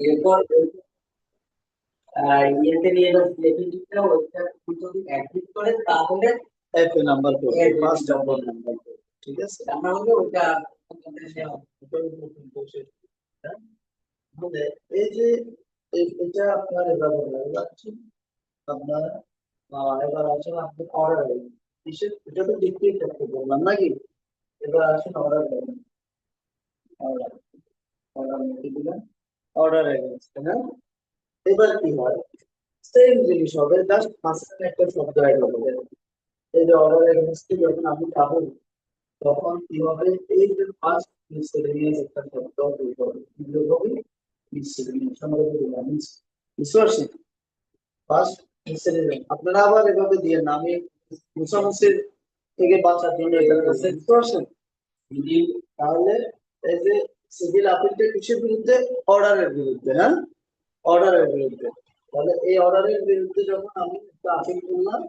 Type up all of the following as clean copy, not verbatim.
এরপর ইয়েতে নিয়ে এলো সিলেক্টিভটা, ওইটা যদি অ্যাক্টিভ করে তাহলে এফএ নাম্বার করবে, ফার্স্ট নাম্বার করবে। ঠিক আছে, আমরা হলো ওটা এই যে এটা আপনার এবার বলে যাচ্ছে আপনার এবার আসেন আপনি অর্ডার কিসের, এটা তো ডিক্টেট করতে বললাম নাকি। এবার আসেন অর্ডার অর্ডার অর্ডার লিখে দিলাম, অর্ডার এগেইনস্ট। হ্যাঁ, এবার কি হয়, সেম জিনিস হবে, জাস্ট মাঝখানে একটা শব্দ অ্যাড হবে। এই যে অর্ডার এগেইনস্ট যখন আপনি পাবেন তখন কি হবে, এই যে ফার্স্ট মিসেলেনিয়াস একটা শব্দ বের হবে, কি বের হবে, মিসেলেনিয়াস। আমরা বললাম মিসেলেনিয়াস, ফার্স্ট মিসেলেনিয়াস। আপনারা আবার এভাবে দিয়ে না, আমি মুসামসির থেকে বাঁচার জন্য এটা করছেন, বুঝতে পারছেন? তাহলে এই যে সিভিল আপিলটা কিসের বিরুদ্ধে, অর্ডারের বিরুদ্ধে। হ্যাঁ, অর্ডারের বিরুদ্ধে। তাহলে এই অর্ডারের বিরুদ্ধে যখন আমি একটা আপিল করলাম,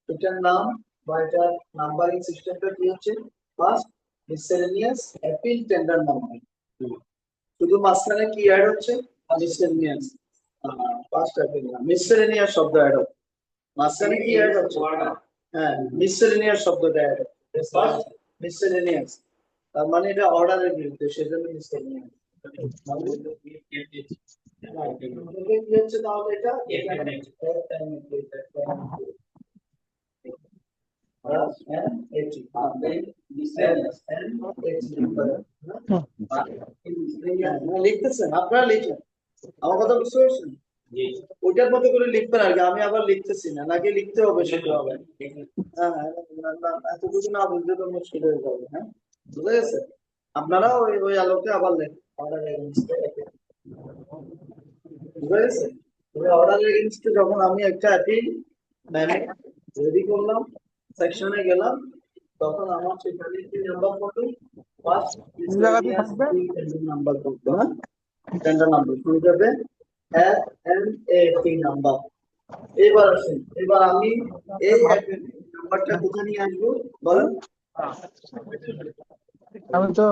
এটার নাম বা এটার নাম্বারিং সিস্টেমটা কি হচ্ছে, first miscellaneous appeal tender number. শুধু মাঝখানে কি অ্যাড হচ্ছে, মিসেলেনিয়াস, ফার্স্ট অ্যাপিল না, মিসেলেনিয়াস শব্দ অ্যাড হচ্ছে মাঝখানে, কি অ্যাড হচ্ছে, হ্যাঁ মিসেলেনিয়াস শব্দটা অ্যাড হচ্ছে, ফার্স্ট মিসেলেনিয়াস। তার মানে এটা অর্ডারের বিরুদ্ধে, সেজন্য মিসেলেনিয়াস। তাহলে এটা লিখতেছেন, আপনারা লিখেন, আমার কথা বুঝতে পারছেন? ওইটার মতো করে লিখবেন আর কি, আমি আবার লিখতেছি না, নাকি লিখতে হবে সেটা হবে। হ্যাঁ, এতটুকু না বুঝলে তো মুশকিল হয়ে যাবে। হ্যাঁ, বুঝে গেছে? আপনারা ওই ওই আলোকে আবার লেখেন, অর্ডার এগেইনস্ট, বুঝে গেছে? অর্ডার এগেইনস্ট যখন আমি একটা অ্যাপিল রেডি করলাম, সেকশনে গেলাম, তখন আমার সেখানে কি নাম্বার করবে, ফার্স্ট মিসেলেনিয়াস নাম্বার করবে। হ্যাঁ, টেন্ডার নাম্বার শুরু যাবে এফএমএটি নাম্বার। এবার আসেন, এবার আমি এই নাম্বারটা কোথায় নিয়ে আসবো বলেন? আমি তো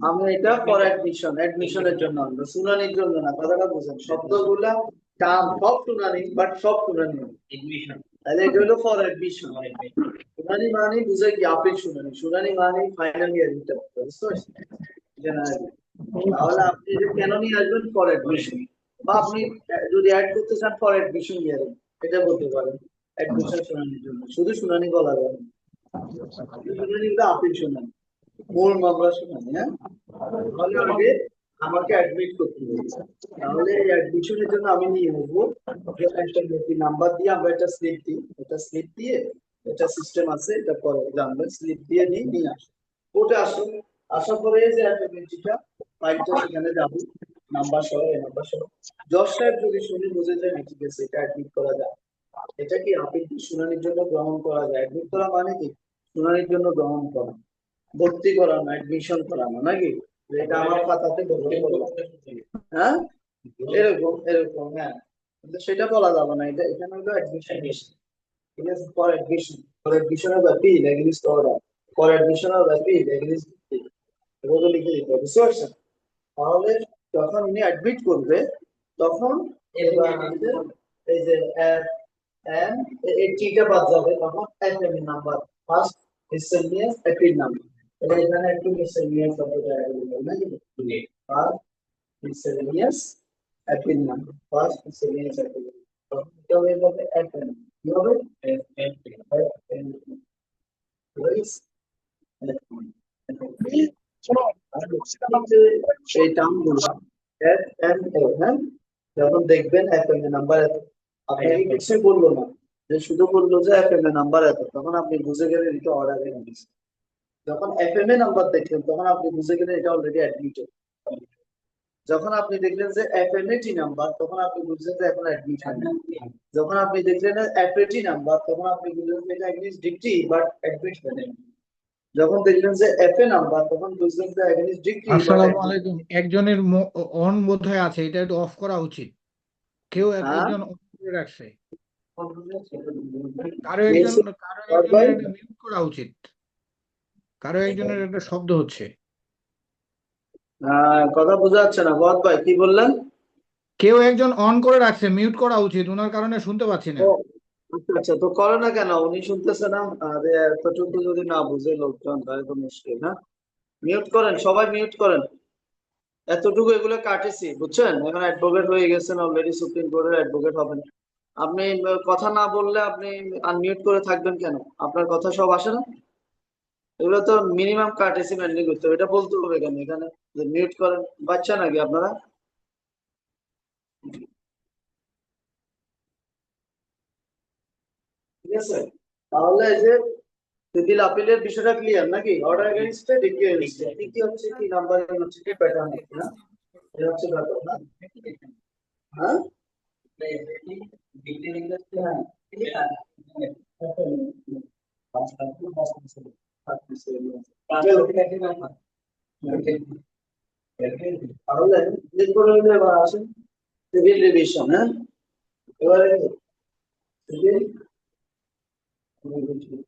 আমি এটা ফর অ্যাডমিশন, অ্যাডমিশনের জন্য আনবো, শুনানির জন্য না, কথাটা বুঝেন, শব্দগুলা টার্ম সব শুনানি, বাট সব শুনানি এডমিশন। তাহলে এটা হলো ফর অ্যাডমিশন। শুনানি মানে বুঝে কি, আপিল শুনানি, শুনানি মানে ফাইনাল ইয়ার দিতে হবে, বুঝতে পারছেন? তাহলে আপনি যে কেন নিয়ে আসবেন, ফর অ্যাডমিশন, বা আপনি যদি অ্যাড করতে চান ফর অ্যাডমিশন ইয়ারে, এটা বলতে পারেন, অ্যাডমিশন শুনানির জন্য। শুধু শুনানি বলা যাবে না, শুনানি হলো আপিল শুনানি, মূল মামলা শুনানি। হ্যাঁ, তাহলে আগে আমাকে অ্যাডমিট করতে হবে। তাহলে এই অ্যাডমিশনের জন্য আমি নিয়ে আসবো একটা নাম্বার দিয়ে, আমরা একটা স্লিপ দিই, এটা স্লিপ দিয়ে, এটা সিস্টেম আছে, এটা পরে জানবেন, স্লিপ দিয়ে নিয়ে আসবো, ওটা আসুন। আসার পরে এই যে অ্যাডমিটটা ফাইলটা সেখানে যাবো, নাম্বার সহ, এই নাম্বার সহ। জজ সাহেব যদি শুনে বুঝে যায় ঠিক আছে, এটা অ্যাডমিট করা যায়, এটা কি আপিল শুনানির জন্য গ্রহণ করা যায়। অ্যাডমিট করা মানে কি, শুনানির জন্য গ্রহণ করা, ভর্তি করানো, অ্যাডমিশন করানো নাকি, এটা আমার খাতাতে ভর্তি করলাম। হ্যাঁ, এরকম এরকম, হ্যাঁ, কিন্তু সেটা বলা যাবে না, এটা এখানে হলো অ্যাডমিশন। ঠিক আছে, for admission, for admission of appeal against order, for admission of appeal against, এভাবে লিখে দিতে হবে, বুঝতে পারছেন? তাহলে যখন উনি অ্যাডমিট করবে তখন এবার এই যে এই টিটা বাদ যাবে, তখন FM number, first miscellaneous appeal number. তাহলে এখানে একটু মিসেলেনিয়াস শব্দটা অ্যাড হবে নাকি, first miscellaneous appeal number, first miscellaneous appeal number, এটা হয়ে যাবে এফএম। কি হবে, এফএম, সেই টার্মগুলো হ্যাঁ, যখন দেখবেন এফএম এর নাম্বার এত, আপনাকে কিছু বললো না, যে শুধু বললো যে এফএম এর নাম্বার এত, তখন আপনি বুঝে গেলেন এটা অর্ডারে দিয়েছে। যখন এফএম এর নাম্বার দেখলেন তখন আপনি বুঝে গেলেন এটা অলরেডি অ্যাডমিটেড। যখন আপনি দেখলেন যে এফএমএটি নাম্বার, তখন আপনি বুঝলেন যে এখন অ্যাডমিট হয়নি। যখন আপনি দেখলেন এফএটি নাম্বার, তখন আপনি বুঝলেন যে এটা এগেইনস্ট ডিক্রি বাট অ্যাডমিট হয়নি। যখন দেখলেন যে এফএ নাম্বার, তখন বুঝলেন যে এগেইনস্ট ডিক্রি। আসসালামু আলাইকুম, একজনের অন বোধহয় আছে, এটা একটু অফ করা উচিত, কেউ একজন অফ করে রাখছে, কারো একজনের মিউট করা উচিত, কারো একজনের একটা শব্দ হচ্ছে। কথা বোঝা যাচ্ছে না বদ ভাই, কি বললেন? কেউ একজন অন করে রাখছে, মিউট করা উচিত, ওনার কারণে শুনতে পাচ্ছি না। ও আচ্ছা আচ্ছা, তো করে না কেন? উনি শুনতেছে না? আরে এতটুকু যদি না বুঝে লোকজন তাহলে তো মুশকিল না। মিউট করেন, সবাই মিউট করেন। এতটুকু এগুলো কাটেছি, বুঝছেন? এখন অ্যাডভোকেট হয়ে গেছেন অলরেডি, সুপ্রিম কোর্টের অ্যাডভোকেট হবেন। আপনি কথা না বললে আপনি আনমিউট করে থাকবেন কেন? আপনার কথা সব আসে না? এগুলো তো মিনিমাম কাটেছি মেনটেন করতে হবে, এটা বলতে হবে কেন এখানে যে মিউট করেন? বাচ্চা নাকি আপনারা? ঠিক আছে, তাহলে এই যে সিভিল আপিলের বিষয়টা ক্লিয়ার নাকি? অর্ডার এগেইনস্টে, ডিক্রি এগেইনস্টে, কি হচ্ছে, কি নাম্বারিং হচ্ছে, কি প্যাটার্ন হচ্ছে না? এটা হচ্ছে ব্যাপার না? হ্যাঁ তাহলে এরপরে হইলো এবার আসেন সিভিল রিভিশন। হ্যাঁ, এবারে সিভিল রিভিশন,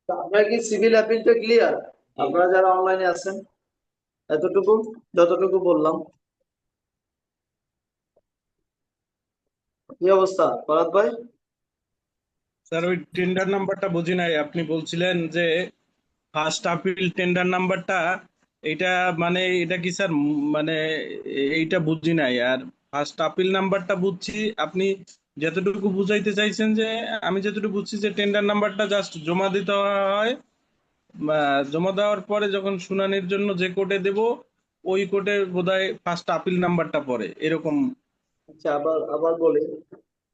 আপনার কি সিভিল অ্যাপিলটা ক্লিয়ার? আপনারা যারা অনলাইনে আছেন, এতটুকু যতটুকু বললাম, কি অবস্থা ফরাদ ভাই? স্যার ওই টেন্ডার নাম্বারটা বুঝি নাই, আপনি বলছিলেন যে ফার্স্ট আপিল টেন্ডার নাম্বারটা, এটা মানে এটা কি স্যার মানে এইটা বুঝি নাই। আর ফার্স্ট আপিল নাম্বারটা বুঝছি, আপনি যতটুকু বুঝাইতে চাইছেন যে আমি যতটুকু বুঝছি যে টেন্ডার নাম্বারটা জাস্ট জমা দিতে হয়, জমা দেওয়ার পরে যখন শুনানির জন্য যে কোর্টে দেব ওই কোর্টে বোধহয় ফার্স্ট আপিল নাম্বারটা পড়ে এরকম। আচ্ছা, আবার আবার বলি,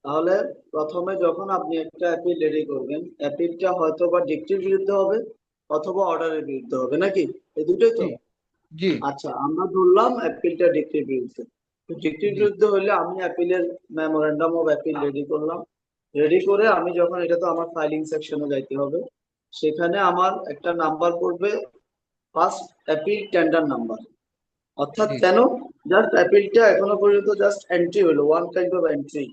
তাহলে প্রথমে যখন আপনি একটা অ্যাপিল রেডি করবেন, অ্যাপিলটা হয়তো বা ডিক্রির বিরুদ্ধে হবে অথবা অর্ডারের বিরুদ্ধে হবে নাকি? এই দুটোই তো। জি জি আচ্ছা, আমরা ধরলাম অ্যাপিলটা ডিক্রির বিরুদ্ধে। তো ডিক্রির জি বিরুদ্ধে হলে আমি অ্যাপিলের মেমোরেন্ডাম অফ অ্যাপিল রেডি করলাম। রেডি করে আমি যখন, এটা তো আমার ফাইলিং সেকশনে যাইতে হবে, সেখানে আমার একটা নাম্বার পড়বে, ফার্স্ট অ্যাপিল টেন্ডার নাম্বার। অর্থাৎ জি কেন? জাস্ট অ্যাপিলটা এখনো পর্যন্ত জাস্ট এন্ট্রি হলো, ওয়ান কাইন্ড অফ এন্ট্রি।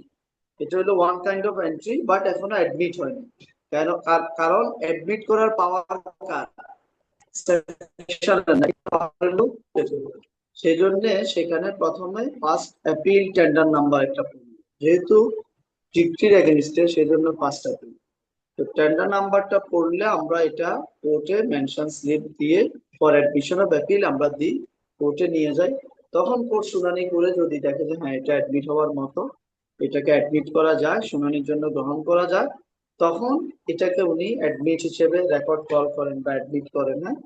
এটা হলো one kind of entry, but এখনো অ্যাডমিট হয়নি। কেন? কারণ অ্যাডমিট করার পাওয়ার কার? সেকশনের নাকি পাওয়ার লোক? সেই জন্য সেখানে প্রথমে ফার্স্ট অ্যাপিল টেন্ডার নাম্বার একটা পড়বে। যেহেতু ডিক্রির এগেনস্টে, সেই জন্য ফার্স্ট অ্যাপিল। তো টেন্ডার নাম্বারটা পড়লে আমরা এটা কোর্টে মেনশন স্লিপ দিয়ে ফর অ্যাডমিশন অফ অ্যাপিল আমরা দিই, কোর্টে নিয়ে যাই। তখন কোর্ট শুনানি করে যদি দেখে যে হ্যাঁ এটা অ্যাডমিট হওয়ার মতো, এটাকে অ্যাডমিট করা যায়, শুনানির জন্য গ্রহণ করা যায়, তখন এটাকে উনি অ্যাডমিট হিসেবে রেকর্ড কল করেন বা অ্যাডমিট করেন। হ্যাঁ,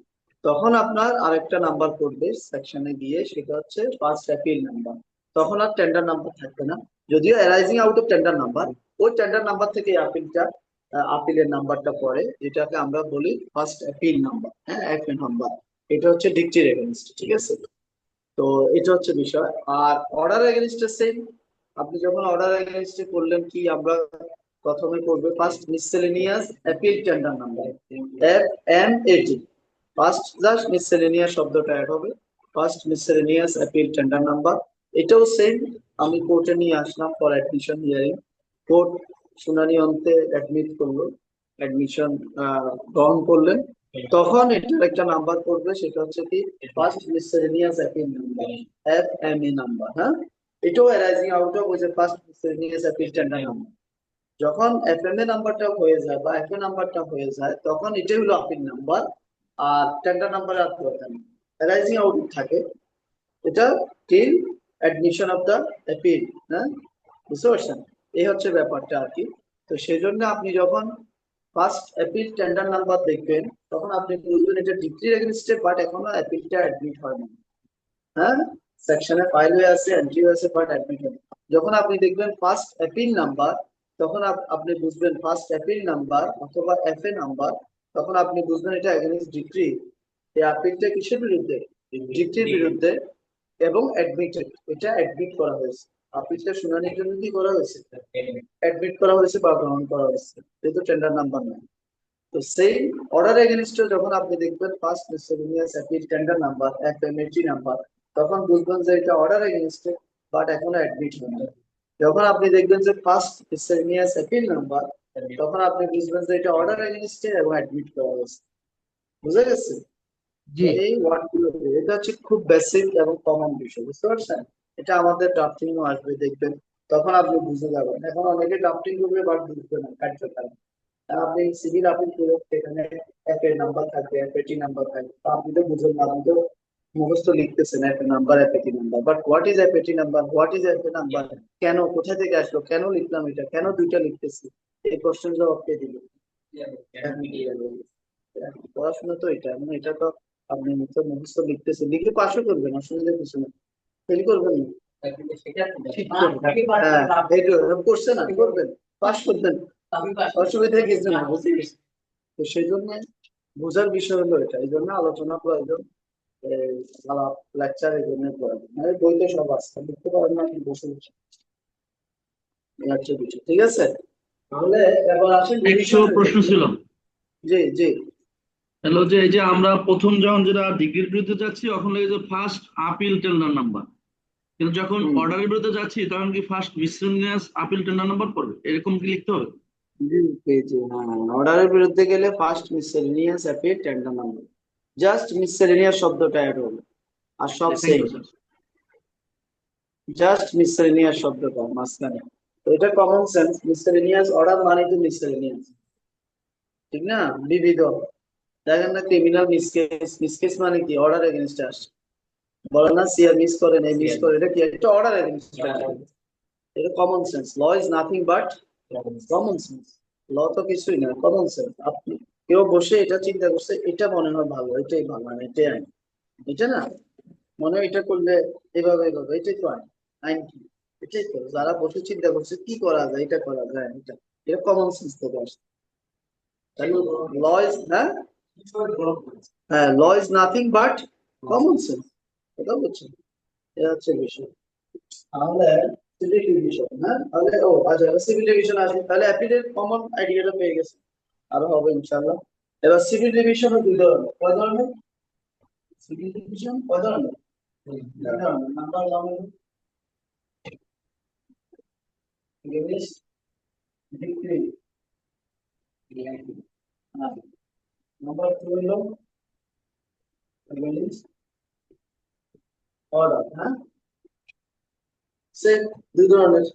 তখন আপনার আরেকটা নাম্বার পড়বে সেকশনে গিয়ে, সেটা হচ্ছে ফার্স্ট অ্যাপিল নাম্বার। তখন আর টেন্ডার নাম্বার থাকবে না, যদিও arising out of tender number, ওই টেন্ডার নাম্বার থেকে আপিলটা, আপিলের নাম্বারটা পড়ে, যেটাকে আমরা বলি ফার্স্ট অ্যাপিল নাম্বার। হ্যাঁ, এফএ নাম্বার। এটা হচ্ছে ডিক্রির এগেনস্ট, ঠিক আছে? তো এটা হচ্ছে বিষয়। আর অর্ডার এগেনস্টে সেম, আপনি যখন অর্ডার এগেনস্টে করলেন, কি আমরা প্রথমে করবে first miscellaneous appeal tender number, FMAT। First just miscellaneous শব্দটা অ্যাড হবে, first miscellaneous appeal tender number. এটাও সেম, আমি কোর্টে নিয়ে আসলাম ফর অ্যাডমিশন হিয়ারিং। কোর্ট শুনানি অন্তে অ্যাডমিট করলো, অ্যাডমিশন গ্রহণ করলেন, তখন এটার একটা নাম্বার পড়বে, সেটা হচ্ছে কি first miscellaneous appeal number, FMA number. হ্যাঁ, এটাও অ্যারাইজিং আউট অফ ওই যে first miscellaneous appeal tender number. যখন FMA নাম্বারটা হয়ে যায় বা FA নাম্বারটা হয়ে যায়, তখন এটাই হলো আপিল নাম্বার। আর টেন্ডার নাম্বার আর দরকার নেই, অ্যারাইজিং আউট থাকে এটা till admission of the appeal. হ্যাঁ, বুঝতে পারছেন? এই হচ্ছে ব্যাপারটা আর কি। তো সেই জন্য আপনি যখন ফার্স্ট অ্যাপিল টেন্ডার নাম্বার দেখবেন, তখন আপনি বুঝবেন এটা ডিক্রির এগেনস্টে, বাট এখনো অ্যাপিলটা অ্যাডমিট হয়নি। হ্যাঁ, সেকশনে ফাইল হয়ে আছে, এন্ট্রি হয়েছে, বাট অ্যাডমিট হয়নি। যখন আপনি দেখবেন ফার্স্ট অ্যাপিল নাম্বার, তখন আপনি বুঝবেন ফার্স্ট অ্যাপিল নাম্বার অথবা FA নাম্বার, তখন আপনি বুঝবেন এটা এগেনস্ট ডিক্রি। এই আপিলটা কিসের বিরুদ্ধে? ডিক্রির বিরুদ্ধে, এবং অ্যাডমিটেড, এটা অ্যাডমিট করা হয়েছে। আপিলটা শুনানির জন্য কি করা হয়েছে? অ্যাডমিট করা হয়েছে বা গ্রহণ করা হয়েছে, যেহেতু টেন্ডার নাম্বার নাই। তো সেই অর্ডার এগেনস্টে যখন আপনি দেখবেন first miscellaneous appeal tender number, FMAT number, তখন বুঝবেন যে এটা অর্ডার এগেনস্টে, বাট এখনো অ্যাডমিট হয়নি। যখন আপনি দেখবেন যে ফার্স্ট মিসসেলেনিয়াস অ্যাপিল নাম্বার, তখন আপনি বুঝবেন যে এটা অর্ডার এগেনস্টে এবং অ্যাডমিট করা হয়েছে। বুঝা গেছে? জি এই ওয়ার্ডগুলো এটা হচ্ছে খুব বেসিক এবং কমন বিষয়, বুঝতে পারছেন? এটা আমাদের ড্রাফটিং ও আসবে, দেখবেন তখন আপনি বুঝে যাবেন। এখন অনেকে ড্রাফটিং করবে বাট বুঝবে না কার্যকারণ। আপনি সিভিল আপিল করে সেখানে এফ এর নাম্বার থাকবে, এফএটি নাম্বার থাকবে, তো আপনি তো বুঝেন না, আপনি তো মুখস্থ লিখতেছেন এফ এর number, F A T number, but what is F A T number, what is F A number, কেন, কোথা থেকে আসলো, কেন লিখলাম এটা, কেন দুইটা লিখতেছি, এই কোশ্চেন জবাব কে দিল? পড়াশোনা তো এটা মানে, এটা তো আপনি তো মুখস্থ লিখতেছেন, লিখে পাশও করবেন, অসুবিধা কিছু না, ফেল করবেন না। ঠিক করবেন। হ্যাঁ, এইটা করছে না, করবেন, পাশ করবেন, অসুবিধা কিছু না, বুঝছিস? তো সেই জন্য বোঝার বিষয় হলো এটা, এই জন্য আলোচনা প্রয়োজন, লেকচার এই জন্য প্রয়োজন, মানে বইতে সব আছে, লিখতে পারেন না আপনি বসে বসে, এই হচ্ছে বিষয়, ঠিক আছে? তাহলে এবার আসেন একশো রিভিশনের প্রশ্ন দিকে। ছিল। জি জি। হ্যালো, যে এই যে আমরা প্রথম যখন যেটা ডিগ্রির বিরুদ্ধে যাচ্ছি তখন লাগে যে ফার্স্ট আপিল টেন্ডার নাম্বার, কিন্তু যখন হুম। অর্ডারের বিরুদ্ধে যাচ্ছি তখন কি first miscellaneous appeal tender number পড়বে, এরকম কি লিখতে হবে? জি জি জি, হ্যাঁ, অর্ডারের বিরুদ্ধে গেলে first miscellaneous appeal tender number, just miscellaneous শব্দটা অ্যাড হবে, আর সব thank same, you sir. Just miscellaneous শব্দটা মাঝখানে। তো এটা কমন সেন্স, মিসসেলেনিয়াস অর্ডার মানে তো মিসসেলেনিয়াস, ঠিক না? বিবিধ, দেখেন না ক্রিমিনাল মিসকেস, মিসকেস মানে কি, অর্ডার এগেইনস্ট আসছে, বলে না সিআর মিস করে নেই, মিস করে, এটা কি, এটা অর্ডার এগেইনস্ট, এটা common sense. Law is nothing but common sense, law তো কিছুই না, কমন সেন্স। আপনি কেউ বসে এটা চিন্তা করছে, এটা মনে হয় ভালো, এটাই ভালো, মানে এটাই আইন, এটা না, মনে হয় এটা করলে এভাবে এভাবে, এটাই তো আইন, আইন কি, এটাই তো, যারা বসে চিন্তা করছে কি করা যায়, এটা করা যায়, এটা কমন সেন্স থেকে আসে। ল ইজ, হ্যাঁ, law is nothing but common sense, এটা বুঝছেন? এটা হচ্ছে বিষয়। তাহলে সিভিল ডিভিশন, হ্যাঁ, তাহলে ও আচ্ছা, সিভিল ডিভিশন আসবে, তাহলে অ্যাপিলের কমন আইডিয়াটা পেয়ে গেছে, আরো হবে ইনশাআল্লাহ। এবার সিভিল ডিভিশনও দুই ধরনের, কয় ধরনের? সিভিল ডিভিশন কয় ধরনের? দুই ধরনের। Number one English degree, number two হলো ইংলিশ অর্ডার, হ্যাঁ, সেম, দুই ধরনের।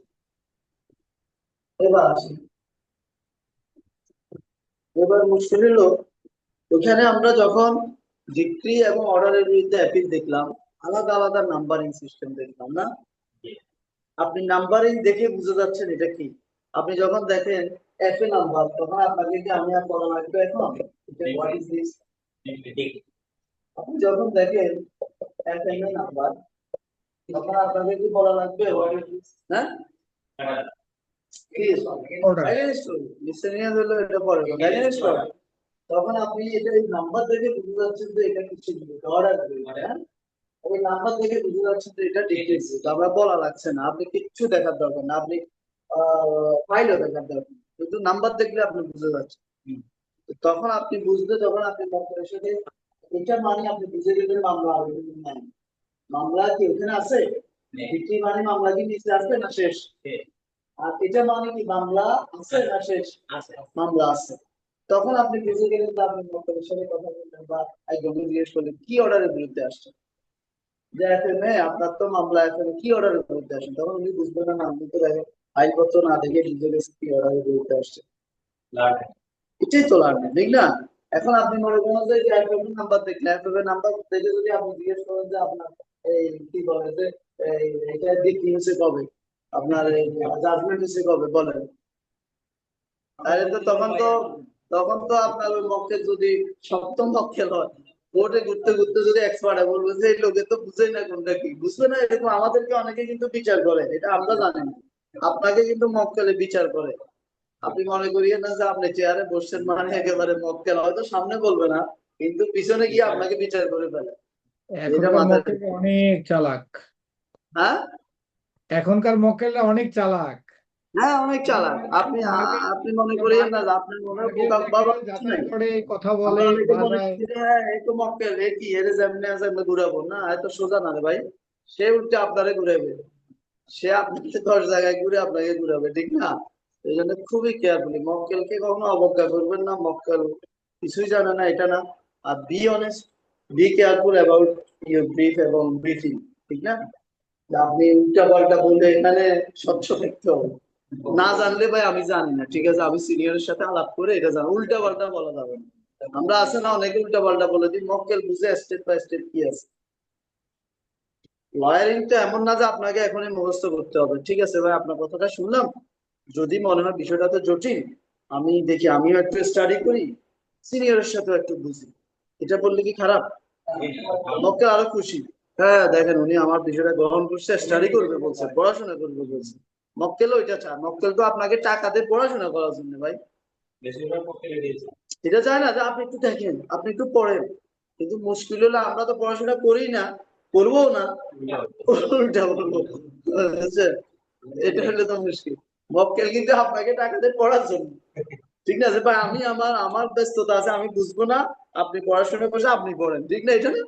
এবার আসি, এবার মুশকিল হলো, ওখানে আমরা যখন ডিক্রি এবং অর্ডারের বিরুদ্ধে অ্যাপিল দেখলাম, আলাদা আলাদা নাম্বারিং সিস্টেম দেখলাম না? আপনি নাম্বারিং দেখে বুঝে যাচ্ছেন এটা কি। আপনি যখন দেখেন এফ এ নাম্বার, তখন আপনাকে কি আমি আর বলা লাগবে এখন হোয়াট ইজ দিস? আপনি যখন দেখেন এফ এম এ নাম্বার, তখন আপনাকে কি বলা লাগবে হোয়াট ইজ দিস? হ্যাঁ, কি অর্ডার অ্যাগেইনস্ট মিসেলিনিয়াস হলো, এটা পরে অ্যাগেইনস্ট, তখন আপনি এটা এই নাম্বার দেখে বুঝে যাচ্ছেন যে এটা কিছু অর্ডার, হ্যাঁ, ওই নাম্বার দেখে বুঝে যাচ্ছেন যে এটা ডিটেইলস, আমরা বলা লাগছে না, আপনি কিচ্ছু দেখার দরকার না, আপনি ফাইলও দেখার দরকার নেই, কিন্তু নাম্বার দেখলে আপনি বুঝে যাচ্ছেন। তো তখন আপনি বুঝতে, যখন আপনি ডক্টরের সাথে, এটা মানে আপনি বুঝে গেলেন মামলা আবেদন নাই, মামলা কি ওখানে আছে, ডিগ্রি মানে মামলা কি নিচে আসবে না শেষ, আর এটা মানে কি মামলা আছে না শেষ, মামলা আছে। তখন আপনি বুঝে গেলেন যে আপনি ডক্টরের সাথে কথা বললেন বা একজনকে জিজ্ঞেস করলেন কি অর্ডারের বিরুদ্ধে আসছে, যে এফএম এ আপনার তো মামলা, এফএম এ কি অর্ডারের বিরুদ্ধে আসেন, তখন উনি বুঝবেন না, আপনি তো দেখেন ফাইলপত্র না দেখে বুঝে গেছে কি অর্ডারের বিরুদ্ধে আসছে, এটাই তো লার্নিং, ঠিক না? এখন আপনি মনে করেন যে এফএম এর নাম্বার দেখলে, এফএম এর নাম্বার দেখে যদি আপনি জিজ্ঞেস করেন যে আপনার এই কি বলে যে এটা ডিগ্রি হচ্ছে কবে, আপনার জাজমেন্ট হচ্ছে কবে বলেন, তাহলে তো তখন তো আপনার ওই মক্কেল যদি সপ্তম মক্কেল হয়, কোর্টে ঘুরতে ঘুরতে যদি এক্সপার্ট হয়, বলবে যে এই লোকে তো বুঝেই না কোনটা কি, বুঝবে না, এরকম আমাদেরকে অনেকে কিন্তু বিচার করে, এটা আমরা জানি না, আপনাকে কিন্তু মক্কেলে বিচার করে। আপনি মনে করিয়েন না যে আপনি চেয়ারে বসছেন মানে একেবারে মক্কেল, হয়তো সামনে বলবে না, কিন্তু পিছনে গিয়ে আপনাকে বিচার করে ফেলে, এটা এখনকার মাথায় মক্কেলরা অনেক চালাক, হ্যাঁ, এখনকার মক্কেলরা অনেক চালাক। হ্যাঁ, অনেক চালাক। আপনি আপনি মনে করিয়েন না যে আপনার মনে বোকা বাবা কিছু যাচাই নাই, করে কথা আমরা বলে অনেকে মনে বাজায়। করি যে হ্যাঁ এই তো মক্কেল, এ কি এর যেমনি আছে এমনি ঘুরাবো না, এত সোজা না রে ভাই, সে উল্টে আপনারে ঘুরাবে, সে আপনাকে 10 জায়গায় ঘুরে আপনাকে ঘুরাবে, ঠিক না? এই জন্য খুবই কেয়ারফুলি, মক্কেলকে কখনো অবজ্ঞা করবেন না, মক্কেল কিছুই জানে না এটা না। আর be honest, be careful about your brief এবং ব্রিফিং, ঠিক না? আপনি উল্টা পাল্টা বলে এখানে স্বচ্ছ থাকতে হবে। না জানলে ভাই আমি জানি না, ঠিক আছে, আমি সিনিয়রের সাথে আলাপ করে এটা জানি, উল্টা পাল্টা বলা যাবে না। আমরা আছে না অনেকে উল্টা পাল্টা বলে দিই, মক্কেল বুঝে স্টেপ বাই স্টেপ কি আছে। লয়ারিং তো এমন না যে আপনাকে এখনই মুখস্থ করতে হবে। ঠিক আছে ভাই, আপনার কথাটা শুনলাম, যদি মনে হয় বিষয়টা তো জটিল, আমি দেখি আমিও একটু স্টাডি করি, সিনিয়রের সাথে একটু বুঝি, এটা বললে কি খারাপ? মক্কেল আরো খুশি, হ্যাঁ দেখেন উনি আমার বিষয়টা গ্রহণ করছে, স্টাডি করবে বলছে, পড়াশোনা করবে বলছে। মক্কেল ওইটা চায়, মক্কেল তো আপনাকে টাকা দিয়ে পড়াশোনা করার জন্য ভাই, এটা চায় না যে আপনি একটু দেখেন, আপনি একটু পড়েন। কিন্তু মুশকিল হলো আমরা তো পড়াশোনা করি না, করবো না, উল্টা বলবো, বুঝছেন? এটা হলে তো মুশকিল। মক্কেল কিন্তু আপনাকে টাকা দিয়ে পড়ার জন্য, ঠিক না, যে ভাই আমি আমার আমার ব্যস্ততা আছে, আমি বুঝবো না, আপনি পড়াশোনা করছে, আপনি পড়েন, ঠিক না? এটা না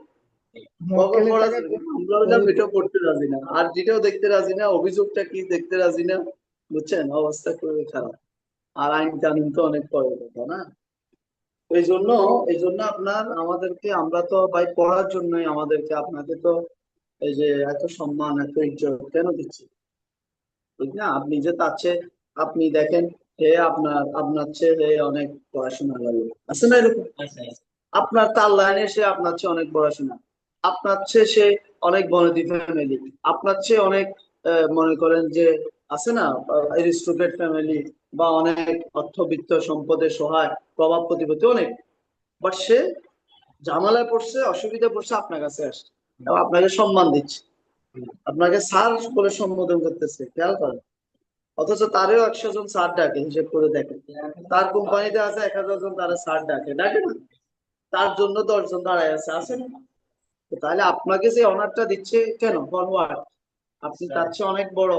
মক্কেলের পড়ার টাকা জন্য। আমরা হলাম এটাও পড়তে রাজি না, আর যেটাও দেখতে রাজি না, অভিযোগটা কি দেখতে রাজি না, বুঝছেন? অবস্থা খুবই খারাপ। আর আইন কানুন তো অনেক পরের কথা না। এই জন্য আপনার আমাদেরকে, আমরা তো ভাই পড়ার জন্যই আমাদেরকে, আপনাকে তো এই যে এত সম্মান এত ইজ্জত কেন দিচ্ছি, ঠিক না? আপনি যে তার চেয়ে, আপনি দেখেন, হে আপনার চেয়ে হে অনেক পড়াশোনা লাগে, আছে না এরকম? আপনার তার লাইনে সে আপনার চেয়ে অনেক পড়াশোনা, আপনার চেয়ে সে অনেক বনেদি ফ্যামিলি, আপনার চেয়ে অনেক মনে করেন যে আছে না এরিস্টোক্রেট ফ্যামিলি, বা অনেক অর্থবিত্ত সম্পদের সহায়, প্রভাব প্রতিপত্তি অনেক, বাট সে ঝামেলায় পড়ছে, অসুবিধা পড়ছে, আপনার কাছে আসছে এবং আপনাকে সম্মান দিচ্ছে, আপনাকে স্যার বলে সম্বোধন করতেছে, খেয়াল করেন। অথচ তারও 100 জন স্যার ডাকে, হিসেব করে দেখেন, তার কোম্পানিতে আছে 1000 জন, তারা স্যার ডাকে, ডাকে না? তার জন্য 10 জন দাঁড়ায় আছে না? তো তাহলে আপনাকে যে অনারটা দিচ্ছে কেন, ফরওয়ার্ড, আপনি তার চেয়ে অনেক বড়,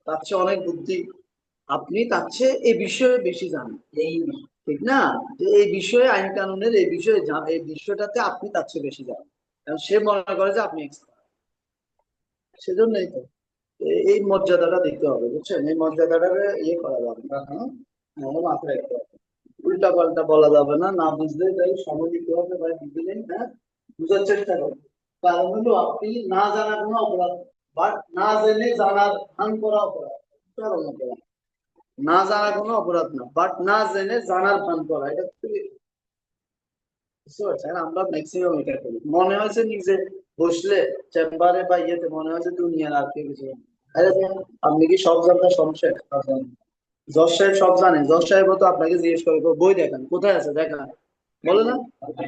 তার চেয়ে অনেক বুদ্ধি, আপনি তার চেয়ে এই বিষয়ে বেশি জানেন, এই ঠিক না? যে এই বিষয়ে, আইন কানুনের এই বিষয়ে এই বিষয়টাতে আপনি তার চেয়ে বেশি জানেন, কারণ সে মনে করে যে আপনি expert। সেজন্যই তো এই মর্যাদাটা দিতে হবে, বুঝছেন? এই মর্যাদাটা ইয়ে করা যাবে না, হ্যাঁ, মাথায় রাখতে হবে। উল্টা পাল্টা বলা যাবে না, না বুঝলে তাই সময় দিতে হবে ভাই, বুঝলেন? হ্যাঁ, বুঝার চেষ্টা করুন। কারণ হলো আপনি না জানা কোনো অপরাধ, বাট না জেনে জানার ভান করা অপরাধ, চরম অপরাধ। না জানা কোনো অপরাধ না, বাট না জেনে জানার ভান করা, এটা খুবই, বুঝতে পারছেন? আমরা ম্যাক্সিমাম এটা করি, মনে হয়েছে নিজে বসলে চেম্বারে বা ইয়েতে মনে হয়েছে দুনিয়ার আর কেউ কিছু জানে না। আরে আপনি কি সব জানতে সমস্যা? জজ সাহেব সব জানেন, জজ সাহেব তো আপনাকে জিজ্ঞেস করে, বই দেখান, কোথায় আছে দেখান, বলে না?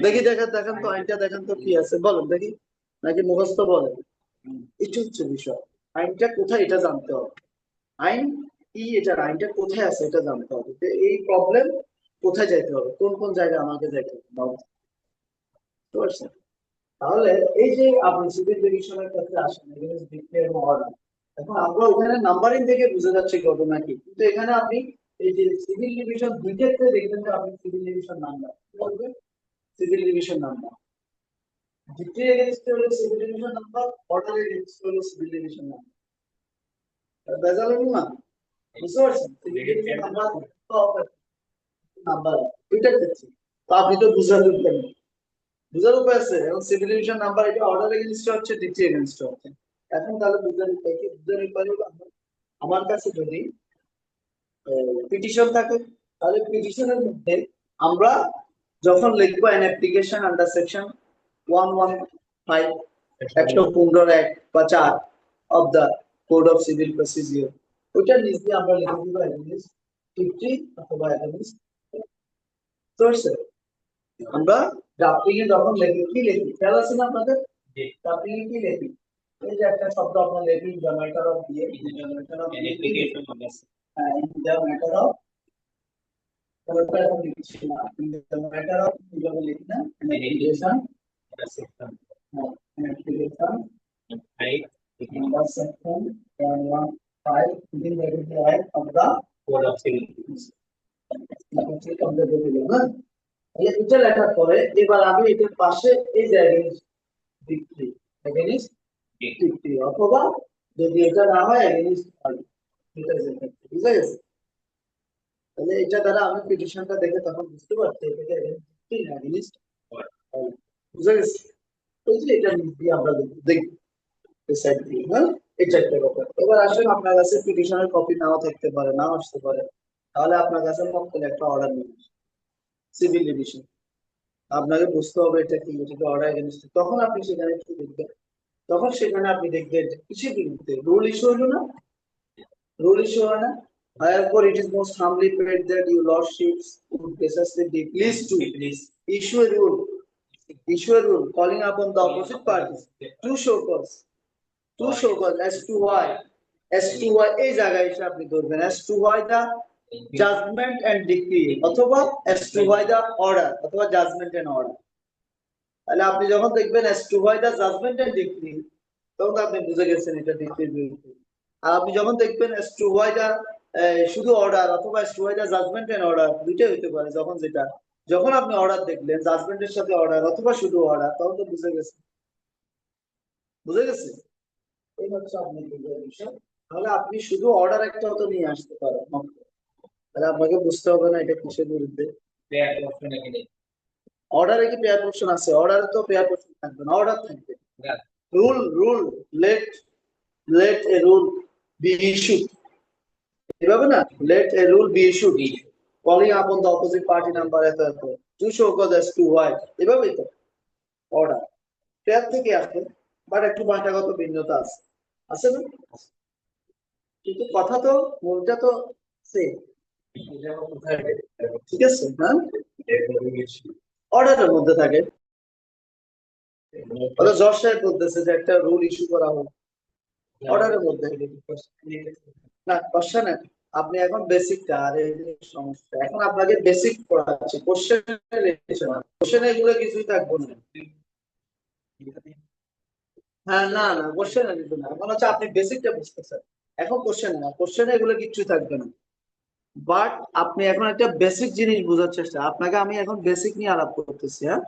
দেখি দেখেন, দেখেন তো আইনটা, দেখেন তো কি আছে, বলেন দেখি, নাকি মুখস্থ বলেন? এটা হচ্ছে বিষয়, আইনটা কোথায় এটা জানতে হবে, আইন কি, এটার আইনটা কোথায় আছে এটা জানতে হবে, যে এই প্রবলেম কোথায় যাইতে হবে, কোন কোন জায়গায় আমাকে যাইতে হবে, বুঝতে পারছেন? তাহলে এই যে আপনি সিভিল ডিভিশনের ক্ষেত্রে আসেন, এগেইনস্ট ডিক্রি এবং অর্ডার, এখন আমরা ওখানে নাম্বারিং থেকে বুঝে যাচ্ছি ঘটনা কি, কিন্তু এখানে আপনি এই যে সিভিল ডিভিশন দুই ক্ষেত্রে দেখবেন যে আপনি সিভিল ডিভিশন নাম্বার কি বলবেন, civil division number, decree against হলো civil division number, order against হলো সিভিল ডিভিশন নাম্বার, বেজাল হলো না? বুঝতে পারছেন? সিভিল ডিভিশন নাম্বার নাম্বার দুইটা ক্ষেত্রে, তো আপনি তো বুঝাতে পারবেন, বুঝার উপায় আছে, এবং সিভিল ডিভিশন নাম্বার এটা অর্ডার এগেইনস্ট হচ্ছে, ডিক্রি এগেইনস্ট হচ্ছে। এখন তাহলে বুঝার উপায় কি? বুঝার উপায় হলো আমার কাছে যদি পিটিশন থাকে, তাহলে পিটিশনের মধ্যে আমরা যখন লিখবো অ্যান অ্যাপ্লিকেশন আন্ডার সেকশন 115 115 বা 4 of the code of civil procedure, ওইটার নিচে আমরা লিখে দিব এগেইনস্ট 50 অথবা এগেইনস্ট। তো আমরা ড্রাফটিং এ যখন লিখি, কি লিখি খেয়াল আছে না আপনাদের? ড্রাফটিং এ কি লিখি? এই যে একটা শব্দ আপনার লিখি, দ্য ম্যাটার অফ দিয়ে, দ্য ম্যাটার অফ হ্যাঁ, দ্য ম্যাটার অফ, তারপর এখন লিখছি না, দ্য ম্যাটার অফ কিভাবে লিখি না, অ্যাপ্লিকেশন, হ্যাঁ, application number section 115 within the right of the code of civil procedure। এটা লেখার পরে এবার আমি এটার পাশে এই যে এগেইনস্ট ডিক্রি অথবা যদি এটা না হয় এগেইনস্ট এটা বুঝা গেছে? তাহলে এটা দ্বারা আমি পিটিশনটা দেখে তখন বুঝতে পারছি এটা এগেইনস্ট, বুঝা গেছে? এই যে এটা দিয়ে আমরা দেখবো ডিসাইড দিয়ে, হ্যাঁ, এটা একটা ব্যাপার। এবার আসেন, আপনার কাছে পিটিশনের কপি নাও থাকতে পারে, নাও আসতে পারে, তাহলে আপনার কাছে মক্কেল একটা অর্ডার নেবে, সিভিল ডিভিশন। আপনাকে বুঝতে হবে এটা কি, এটা অর্ডার এগেইনস্ট, তখন আপনি সেখানে কি দেখবেন, তখন সেখানে আপনি দেখবেন কিসের বিরুদ্ধে রুল ইস্যু হলো না, রুল ইস্যু হয় না। Therefore, it is most humbly prayed that your lordships would graciously be pleased to issue a rule, calling upon the opposite parties to show cause as to why এই জায়গায় এসে আপনি ধরবেন as to why the judgment and decree অথবা as to why the order অথবা judgment and order। তাহলে আপনি যখন দেখবেন as to why the judgment and decree, তখন আপনি বুঝে গেছেন এটা ডিক্রির বিরুদ্ধে। আর আপনি যখন দেখবেন as to why the শুধু অর্ডার অথবা as to why the judgment and order, দুইটাই হতে পারে। যখন আপনি অর্ডার দেখলেন জাজমেন্টের সাথে অর্ডার অথবা শুধু অর্ডার, তখন তো বুঝে গেছে। এই হচ্ছে আপনার বিষয়। তাহলে আপনি শুধু অর্ডার একটা তো নিয়ে আসতে পারেন, তাহলে আপনাকে বুঝতে হবে না এটা কিসের বিরুদ্ধে। অর্ডারে কি পেয়ার পোর্শন আছে? অর্ডারে তো পেয়ার পোর্শন থাকবে না, অর্ডার থাকবে। Rule let a rule be issued, এভাবে না, let a rule be issued calling upon the opposite party number এত to show cause as to why, এভাবেই তো অর্ডার পেয়ার থেকে আসে, বাট একটু ভাষাগত ভিন্নতা আছে না, কিন্তু কথা তো মূলটা তো সেম। ঠিক আছে, হ্যাঁ, অর্ডারের মধ্যে থাকে। জজ সাহেব বলতেছে যে একটা রুল ইস্যু করা হোক, অর্ডারের মধ্যে না, কোশ্চেন। আপনি এখন বেসিকটা, আর এই যে সমস্যা, এখন আপনাকে বেসিক পড়াচ্ছি, কোশ্চেন এগুলো কিছুই থাকবে না। হ্যাঁ, না না, কোশ্চেনে কিছু না, এখন হচ্ছে আপনি বেসিকটা বুঝতেছেন, এখন কোশ্চেনে এগুলো কিচ্ছু থাকবে না। বাট আপনি এখন একটা বেসিক জিনিস বোঝার চেষ্টা, আপনাকে আমি এখন বেসিক নিয়ে আলাপ করতেছি, হ্যাঁ,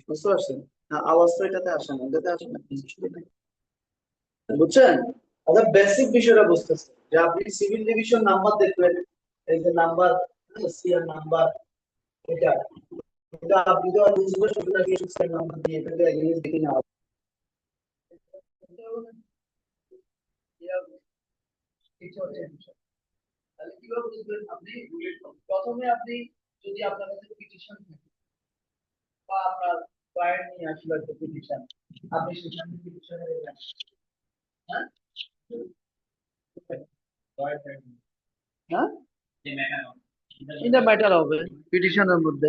বুঝতে পারছেন? আওয়াজ তো এটাতে আসে না, এটাতে আসে না, বুঝছেন? তাহলে বেসিক বিষয়টা বুঝতেছেন যে আপনি সিভিল ডিভিশন নাম্বার দেখবেন, এই যে নাম্বার, সিআর নাম্বার, এটা এটা আপনি তো বুঝবেন সেটা কি সিআর নাম্বার দিয়ে এটাকে এগেইনস্ট দেখে না। তাহলে কিভাবে বুঝবেন আপনি? প্রথমে আপনি যদি আপনার কাছে পিটিশন থাকে বা আপনার ক্লায়েন্ট নিয়ে আসলে একটা পিটিশন, আপনি সেখানে পিটিশনের, হ্যাঁ, হ্যাঁ, এটা ম্যাটার হবে পিটিশনের মধ্যে,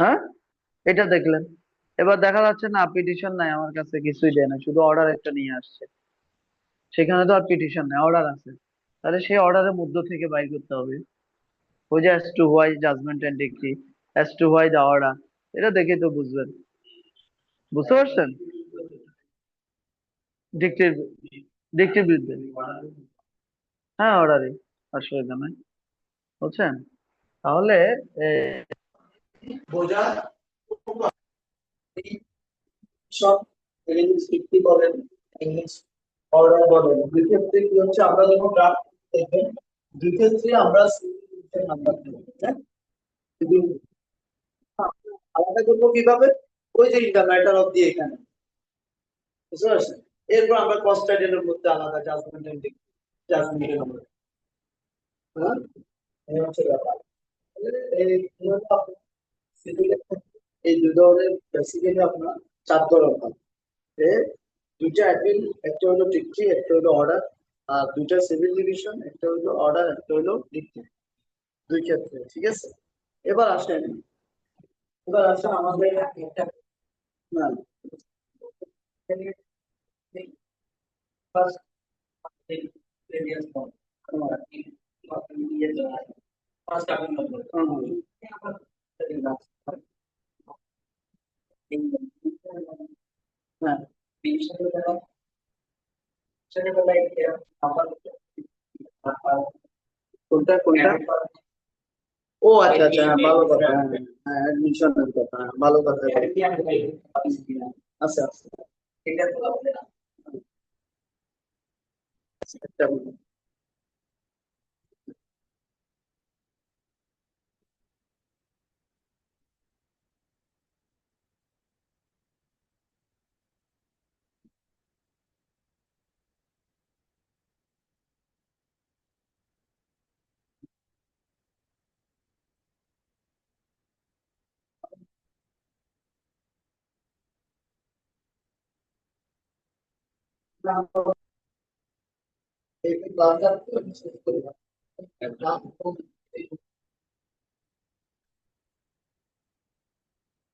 হ্যাঁ, এটা দেখলেন। এবার দেখা যাচ্ছে না পিটিশন নাই, আমার কাছে কিছুই দেয় না, শুধু অর্ডার একটা নিয়ে আসছে, সেখানে তো আর পিটিশন নাই, অর্ডার আছে। তাহলে সেই অর্ডারের মধ্য থেকে বাইর করতে হবে ওই যে as to why judgment and decree, as to why the order, এটা দেখে তো বুঝবেন, বুঝতে পারছেন? ডিক্রির ডিক্রির বিরুদ্ধে, হ্যাঁ, অর্ডারই, অসুবিধা নাই, বুঝছেন? তাহলে বোঝা সব ইংলিশ ভিত্তি বলেন, ইংলিশ অর্ডার বলেন, দুই ক্ষেত্রে কি হচ্ছে, আমরা যখন ড্রাফট দেখবেন দুই ক্ষেত্রে আমরা নাম্বার দেব, হ্যাঁ, কিন্তু আলাদা করবো কিভাবে? ওই যে in the matter of the, এখানে, বুঝতে পারছেন? এরপর আমরা কস্ট টাইটেলের মধ্যে আলাদা জাজমেন্টের মধ্যে, হ্যাঁ, এই হচ্ছে ব্যাপার। এই এই দুই ধরনের বেসিক্যালি আপনার চার ধরনের হয়। দুইটা অ্যাপিল, একটা হলো ডিক্রি, একটা হলো অর্ডার, আর দুইটা সিভিল ডিভিশন, একটা হলো অর্ডার, একটা হলো ডিক্রি, দুই ক্ষেত্রে। ঠিক আছে, এবার আসেন, আমাদের একটা, না, ফার্স্ট হ্যাঁ, কোনটা কোনটা? ও আচ্ছা আচ্ছা, হ্যাঁ, ভালো কথা, হ্যাঁ হ্যাঁ, অ্যাডমিশনের কথা, হ্যাঁ, ভালো কথা। আচ্ছা আচ্ছা, এটা তো একটা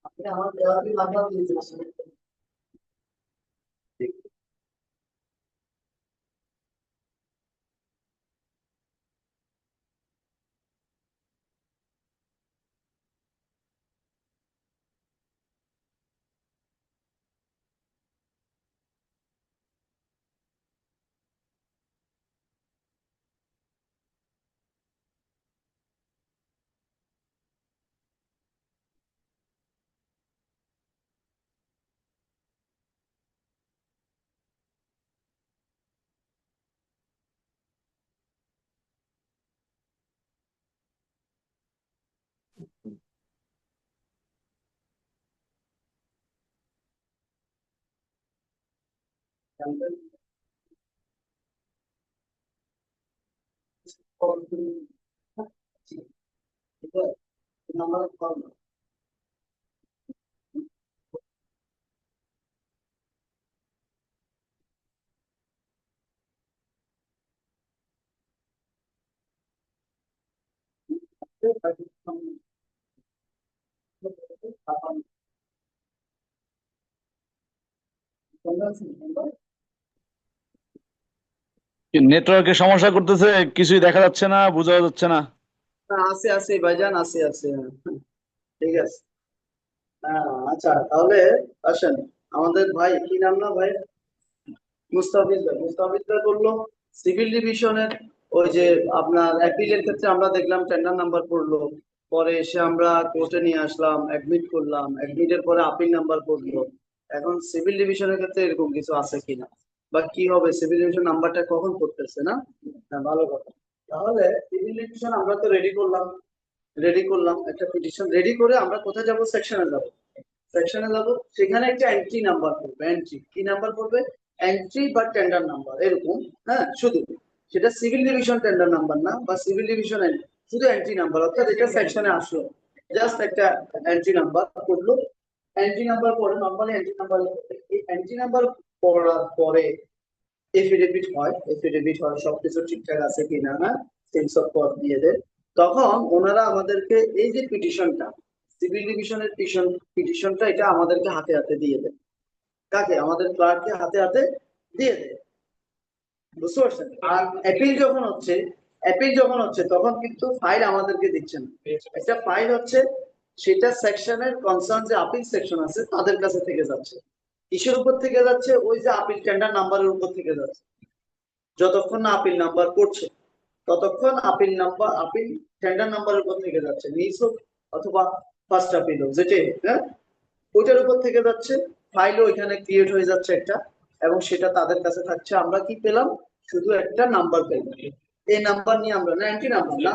আপনি আমার দেওয়া কি নাম্বার দিয়েছেন? নাম্বার কল নেটওয়ার্কের সমস্যা করতেছে, কিছুই দেখা যাচ্ছে না, বোঝা যাচ্ছে না। আছে আছে ভাইজান, আছে আছে, ঠিক আছে। আচ্ছা তাহলে আসেন, আমাদের ভাই কি নাম না ভাই, মুস্তাফিজ ভাই। মুস্তাফিজ ভাই বললো সিভিল ডিভিশনের ওই যে আপনার অ্যাপিলের ক্ষেত্রে আমরা দেখলাম টেন্ডার নাম্বার পড়লো, পরে এসে আমরা কোর্টে নিয়ে আসলাম, অ্যাডমিট করলাম, অ্যাডমিটের পরে আপিল নাম্বার পড়লো। এখন সিভিল ডিভিশনের ক্ষেত্রে এরকম কিছু আছে কিনা বা কি হবে, সিভিল ডিভিশন নাম্বারটা কখন পড়তেছে না? হ্যাঁ, ভালো কথা। তাহলে সিভিল ডিভিশন আমরা তো রেডি করলাম একটা পিটিশন রেডি করে আমরা কোথায় যাব, সেকশনে যাব। সেকশনে যাব, সেখানে একটা এন্ট্রি নাম্বার পড়বে, এন্ট্রি কি নাম্বার পড়বে, এন্ট্রি বা টেন্ডার নাম্বার এরকম। হ্যাঁ, শুধু সেটা সিভিল ডিভিশন টেন্ডার নাম্বার না, বা সিভিল ডিভিশন শুধু এন্ট্রি নাম্বার, অর্থাৎ এটা সেকশনে আসলো, জাস্ট একটা এন্ট্রি নাম্বার পড়লো। এন্ট্রি নাম্বার পরে নর্মালি এন্ট্রি নাম্বার, এই এন্ট্রি নাম্বার পড়ার পরে এফিডেভিট হয়, সবকিছু ঠিকঠাক আছে কিনা, না সেন্স অফ কজ দিয়ে দেয়। তখন ওনারা আমাদেরকে এই যে পিটিশনটা, সিভিল ডিভিশনের পিটিশনটা, এটা আমাদেরকে হাতে হাতে দিয়ে দেয়। কাকে? আমাদের ক্লার্ককে হাতে হাতে দিয়ে দেয়, বুঝতে পারছেন? আর অ্যাপিল যখন হচ্ছে তখন কিন্তু ফাইল আমাদেরকে দিচ্ছে না, একটা ফাইল হচ্ছে সেটা সেকশনের কনসার্ন যে আপিল সেকশন আছে তাদের কাছে থেকে যাচ্ছে। কিসের উপর থেকে যাচ্ছে? ওই যে আপিল টেন্ডার নাম্বারের উপর থেকে যাচ্ছে। যতক্ষণ না আপিল নাম্বার করছে ততক্ষণ আপিল টেন্ডার নাম্বারের উপর থেকে যাচ্ছে, নিজ হোক অথবা ফার্স্ট আপিল হোক, যেটাই হোক, হ্যাঁ, ওইটার উপর থেকে যাচ্ছে। ফাইলও ওইখানে ক্রিয়েট হয়ে যাচ্ছে একটা, এবং সেটা তাদের কাছে থাকছে। আমরা কি পেলাম? শুধু একটা নাম্বার পেলাম। এই নাম্বার নিয়ে আমরা, না এন্ট্রি নাম্বার না,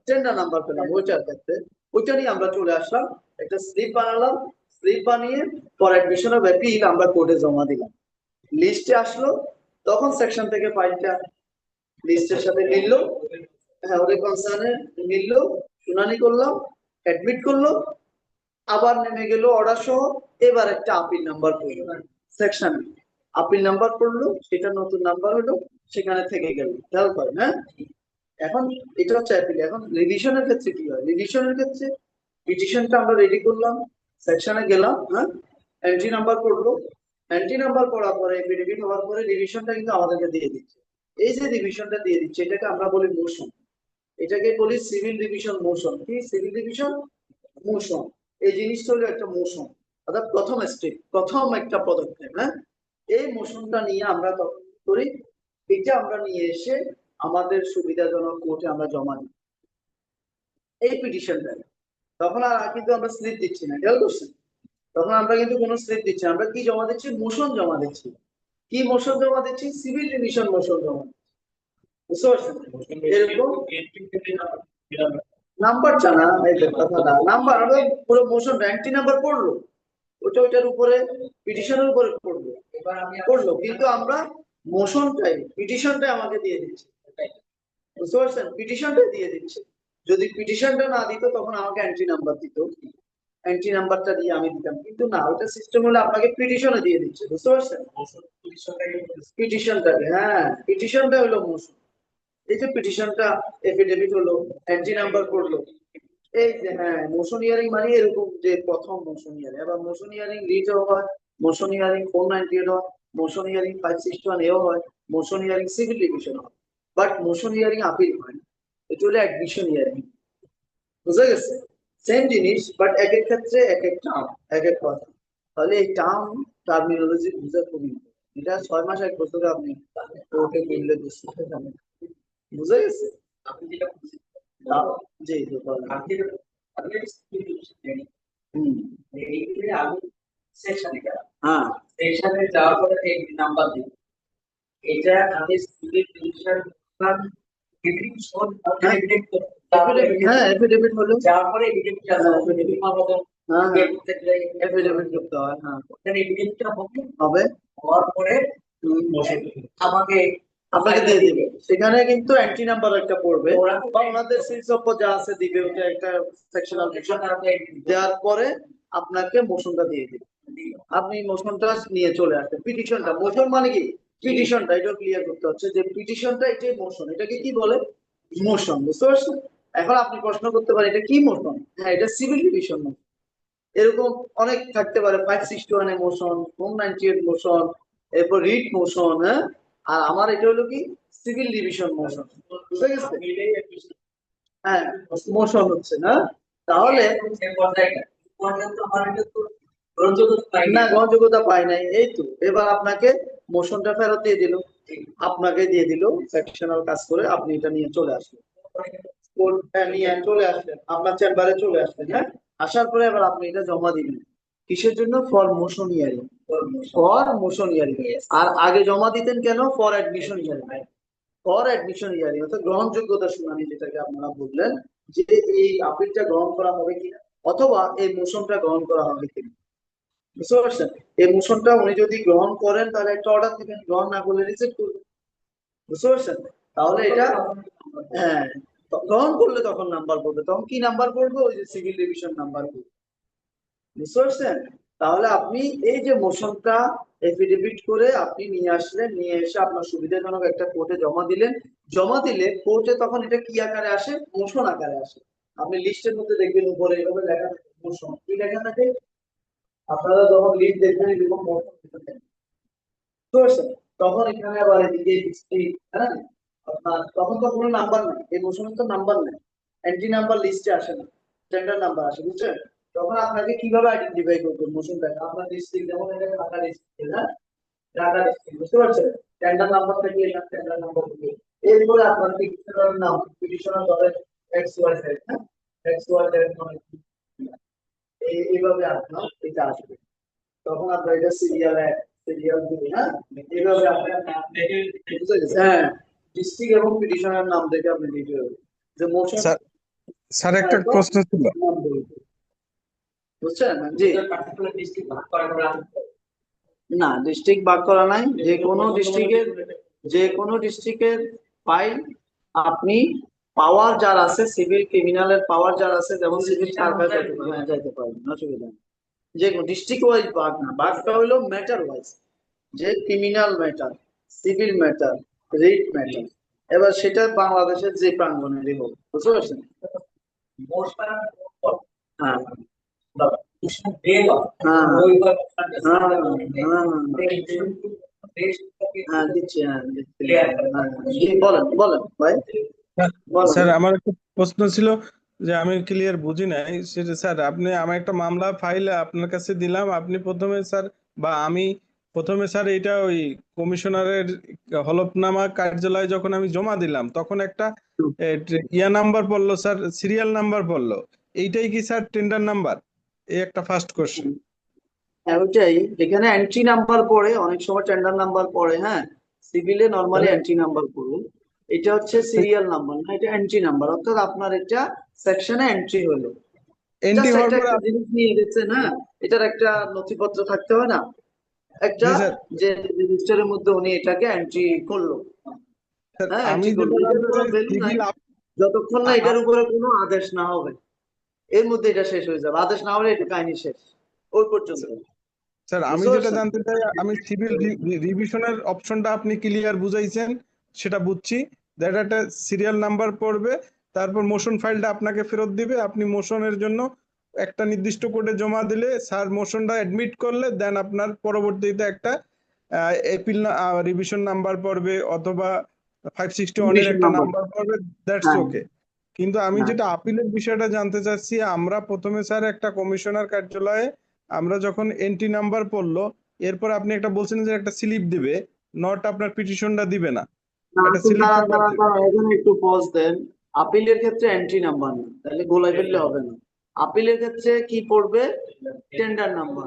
টেন্ডার নাম্বার পেলাম, ওইটার ক্ষেত্রে ওইটা নিয়ে আমরা চলে আসলাম, একটা স্লিপ বানালাম, স্লিপ বানিয়ে পর অ্যাডমিশন অফ অ্যাপিল আমরা কোর্টে জমা দিলাম। লিস্টে আসলো, তখন সেকশন থেকে ফাইলটা লিস্টের সাথে মিললো, হ্যাঁ ওদের কনসার্নে মিললো, শুনানি করলাম, অ্যাডমিট করলো, আবার নেমে গেল অর্ডার সহ। এবার একটা আপিল নাম্বার পড়লো সেকশন, আপিল নাম্বার পড়লো, সেটা নতুন নাম্বার হলো, সেখানে থেকে গেল। খেয়াল করেন, হ্যাঁ। এখন এটা হচ্ছে অ্যাপিল। এখন রিভিশনের ক্ষেত্রে কি হয়? রিভিশনের ক্ষেত্রে পিটিশনটা আমরা রেডি করলাম, সেকশনে গেলাম, হ্যাঁ, এন্ট্রি নাম্বার পড়লো, এন্ট্রি নাম্বার পড়ার পরে এফিডেভিট হওয়ার পরে রিভিশনটা কিন্তু আমাদেরকে দিয়ে দিচ্ছে। এই যে রিভিশনটা দিয়ে দিচ্ছে, এটাকে আমরা বলি মোশন, এটাকে বলি সিভিল ডিভিশন মোশন। কি সিভিল ডিভিশন মোশন? এই জিনিসটা হলো একটা মোশন, অর্থাৎ প্রথম স্টেপ, প্রথম একটা পদক্ষেপ। হ্যাঁ, এই মোশনটা নিয়ে আমরা তখন করি, এটা আমরা নিয়ে এসে আমাদের সুবিধাজনক কোর্টে আমরা জমা দিই এই পিটিশনটা। তখন আর কিন্তু আমরা স্লিপ দিচ্ছি না, খেয়াল করছেন? তখন আমরা কিন্তু কোনো স্লিপ দিচ্ছি না, আমরা কি জমা দিচ্ছি? মোশন জমা দিচ্ছি। কি মোশন জমা দিচ্ছি? সিভিল ডিভিশন মোশন জমা দিচ্ছি, বুঝতে পারছেন? এরকম নাম্বার জানা এই কথাটা, নাম্বার পুরো মোশন এন্ট্রি নাম্বার পড়লো, ওইটার উপরে পিটিশনের উপরে পড়লো, এবার আমি পড়লো, কিন্তু আমরা মোশনটাই, পিটিশনটাই আমাকে দিয়ে দিচ্ছে, বুঝতে পারছেন? পিটিশনটাই দিয়ে দিচ্ছে। যদি পিটিশনটা না দিত তখন আমাকে এন্ট্রি নাম্বার দিত, এন্ট্রি নাম্বারটা দিয়ে আমি দিতাম, কিন্তু না, ওটা সিস্টেম হলে আপনাকে পিটিশনে দিয়ে দিচ্ছে, বুঝতে পারছেন? পিটিশনটাকে, হ্যাঁ পিটিশনটা হলো মোশন। এই যে পিটিশনটা এফিডেভিট হলো, এন্ট্রি নাম্বার পড়লো, এই যে হ্যাঁ মোশন হিয়ারিং মানে এরকম যে প্রথম মোশন হিয়ারিং। এবার মোশন হিয়ারিং রিটও হয়, মোশন হিয়ারিং 498 হয়, মোশন হিয়ারিং 561 এও হয়, মোশন হিয়ারিং সিভিল ডিভিশন হয়, বাট মোশন হিয়ারিং আপিল হয় না। এটা হলো অ্যাডমিশন হিয়ারিং। বুঝা গেছে? সেম জিনিস বাট এক এক ক্ষেত্রে এক এক টার্ম, এক এক কথা। তাহলে এই টার্মিনোলজি বুঝা খুবই important। এটা 6 মাস 1 বছরে আপনি কোর্টে করলে বুঝতে পারবেন। বুঝা গেছে? আপনি যেটা বলছেন, জি জি বলেন। আপনি হুম, এইখানে আমি সেকশনে গেলাম, হ্যাঁ সেকশনে যাওয়ার পরে এই নাম্বার দিই, এটা আমি সিভিল ডিভিশন ডিভিশন হ্যাঁ এভিডেন্ট হ্যাঁ এফিডেভিট হলো, যাওয়ার পরে এভিডেন্ট হ্যাঁ আছে এফিডেভিট, মতো হ্যাঁ হ্যাঁ এফিডেভিট করতে হয়, হ্যাঁ এভিডেন্টটা হবে, হবে। হওয়ার পরে আমাকে আপনাকে দিয়ে দিবে, সেখানে কিন্তু এন্ট্রি নাম্বার একটা পড়বে ওরা বা ওনাদের সিলস অফ যা আছে দিবে, ওটা একটা সেকশনাল দেওয়ার পরে আপনাকে মোশনটা দিয়ে দিবে। আপনি মোশনটা নিয়ে চলে আসবেন। পিটিশনটা, মোশন মানে কি পিটিশনটা, এটা ক্লিয়ার করতে হচ্ছে যে পিটিশনটা এটাই মোশন। এটাকে কি বলে? মোশন। বুঝতে পারছেন? এখন আপনি প্রশ্ন করতে পারেন এটা কি মোশন? হ্যাঁ এটা সিভিল ডিভিশন মোশন। এরকম অনেক থাকতে পারে, 561 এ মোশন, 498 মোশন, এরপর রিট মোশন, হ্যাঁ। আর আমার এটা হলো কি সিভিল ডিভিশন মোশন। বুঝতে গেছে? হ্যাঁ মোশন হচ্ছে না, তাহলে না গ্রহণযোগ্যতা পাই নাই, এই তো এবার আপনাকে মোশনটা ফেরত দিয়ে দিল, আপনাকে দিয়ে দিল সেকশনাল কাজ করে আপনি এটা নিয়ে চলে আসলেন, কোর্টটা নিয়ে চলে আসলেন, আপনার চেম্বারে চলে আসলেন, হ্যাঁ। আসার পরে এবার আপনি এটা জমা দিবেন কিসের জন্য? For motion hearing, for motion hearing. আর আগে জমা দিতেন কেন? For admission hearing, for admission hearing অর্থাৎ গ্রহণযোগ্যতা শুনানি, যেটাকে আপনারা বললেন যে এই আপিলটা গ্রহণ করা হবে কিনা অথবা এই মোশনটা গ্রহণ করা হবে কিনা। বুঝতে পারছেন? এই মোশনটা উনি যদি গ্রহণ করেন তাহলে একটা অর্ডার দিবেন, গ্রহণ না করলে রিজেক্ট করবেন। বুঝতে পারছেন? তাহলে এটা হ্যাঁ গ্রহণ করলে তখন নাম্বার পড়বে, তখন কি নাম্বার পড়বে? ওই যে সিভিল ডিভিশন নাম্বার পড়বে। বুঝতে পারছেন? তাহলে আপনি এই যে মোশনটা এফিডেভিট করে আপনি নিয়ে আসলেন, নিয়ে এসে আপনার সুবিধাজনক একটা কোর্টে জমা দিলেন, জমা দিলে কোর্টে তখন এটা কি আকারে আসে? মোশন আকারে আসে। আপনি লিস্টের মধ্যে দেখবেন উপরে এভাবে লেখা থাকে মোশন, কি লেখা থাকে? আপনারা যখন লিস্ট দেখবেন এরকম মোশন লেখা থাকে। বুঝতে পারছেন? তখন এখানে আবার এদিকে ডিস্ট্রিক্ট, হ্যাঁ আপনার তখন তো কোনো নাম্বার নাই, এই মোশনের তো নাম্বার নাই, এন্ট্রি নাম্বার লিস্টে আসে না, স্ট্যান্ডার্ড নাম্বার আসে। বুঝছেন? তখন আপনাকে কিভাবে আইডেন্টিফাই করবেন মোশনটাকে? আপনার ডিস্ট্রিক্ট যেমন এটা ঢাকা ডিস্ট্রিক্ট, হ্যাঁ ঢাকা ডিস্ট্রিক্ট, বুঝতে পারছেন? স্ট্যান্ডার্ড নাম্বার থেকে এটা স্ট্যান্ডার্ড নাম্বার থেকে এরপরে আপনার পিটিশনার নাম, পিটিশনার ধরেন এক্স ওয়াই জেড, হ্যাঁ এক্স ওয়াই জেড মানে এইভাবে আপনার এটা আসবে, তখন আপনার এটা সিরিয়াল 1 সিরিয়াল 2, হ্যাঁ এইভাবে আপনার বুঝতে গেছে? হ্যাঁ ডিস্ট্রিক্ট এবং পিটিশনার নাম দেখে আপনি দিতে হবে যে মোশন। স্যার স্যার একটা প্রশ্ন ছিল। বুঝছেন? জি পার্টিকুলার ডিস্ট্রিক্ট ভাগ করা না, ডিস্ট্রিক্ট ভাগ করা নাই, যে কোনো ডিস্ট্রিক্টের ফাইল আপনি পাওয়ার যার আছে, সিভিল ক্রিমিনালের পাওয়ার যার আছে, যেমন সিভিল সার্ভার যাইতে পারবেন, অসুবিধা নেই। যে ডিস্ট্রিক্ট ওয়াইজ ভাগ না, ভাগটা হলো ম্যাটার ওয়াইজ, যে criminal matter, civil matter, writ matter, এবার সেটা বাংলাদেশের যে প্রাঙ্গণেরই হোক। বুঝতে পারছেন? হ্যাঁ বলেন বলেন ভাই স্যার আমার একটা প্রশ্ন ছিল যে আমি ক্লিয়ার বুঝি নাই সেটা। স্যার আপনি আমার একটা মামলা ফাইল আপনার কাছে দিলাম, আপনি প্রথমে স্যার বা আমি প্রথমে স্যার এটা ওই কমিশনারের হলফনামা কার্যালয়ে যখন আমি জমা দিলাম তখন একটা নাম্বার পড়লো স্যার, সিরিয়াল নাম্বার পড়লো, এইটাই কি স্যার টেন্ডার নাম্বার? এই একটা ফার্স্ট কোশ্চেন। ওইটাই, এখানে এন্ট্রি নাম্বার পড়ে, অনেক সময় টেন্ডার নাম্বার পড়ে, হ্যাঁ সিভিলে নরমালি এন্ট্রি নাম্বার পড়ে, এটা হচ্ছে সিরিয়াল নাম্বার না, এটা এন্ট্রি নাম্বার, অর্থাৎ আপনার এটা সেকশনে এন্ট্রি হলো। এন্ট্রি হওয়ার পর একটা জিনিস নিয়ে গেছে না, এটার একটা নথিপত্র থাকতে হয় না একটা, জি স্যার। যে রেজিস্টারের মধ্যে উনি এটাকে এন্ট্রি করলো, হ্যাঁ আমি এন্ট্রি করলো, এটার কোনো ভ্যালু নাই যতক্ষণ না এটার উপরে কোনো আদেশ না হবে, এর মধ্যে এটা শেষ হয়ে যাবে, আদেশ না হলে এটা কাহিনী শেষ, ওই পর্যন্ত। স্যার আমি বুঝতে যেটা পারছেন? জানতে চাই, আমি সিভিল রিভিশনের অপশনটা আপনি ক্লিয়ার বুঝাইছেন, সেটা বুঝছি। দ্যাট একটা সিরিয়াল নাম্বার পড়বে, তারপর মোশন ফাইলটা আপনাকে ফেরত দিবে, আপনি মোশনের জন্য একটা নির্দিষ্ট কোডে জমা দিলে স্যার মোশনটা অ্যাডমিট করলে দেন আপনার পরবর্তীতে একটা এপিল রিভিশন নাম্বার পড়বে অথবা 561 এর রিভিশন একটা নাম্বার। নাম্বার পড়বে, দ্যাটস হ্যাঁ ওকে। কিন্তু আমি হ্যাঁ যেটা আপিলের বিষয়টা জানতে চাচ্ছি, আমরা প্রথমে স্যার একটা কমিশনার কার্যালয়ে আমরা যখন এন্ট্রি নাম্বার পড়লো, এরপর আপনি একটা বলছেন যে একটা স্লিপ দিবে, নট আপনার পিটিশনটা দিবে না, না, একটা আপনি স্লিপ দাঁড়ান পেপার দাঁড়ান দিবে। দাঁড়ান, এখানে একটু পজ দেন। আপিলের ক্ষেত্রে এন্ট্রি নাম্বার না, তাহলে গোলাই ফেললে হবে না। আপিলের ক্ষেত্রে কি পড়বে? Tender number.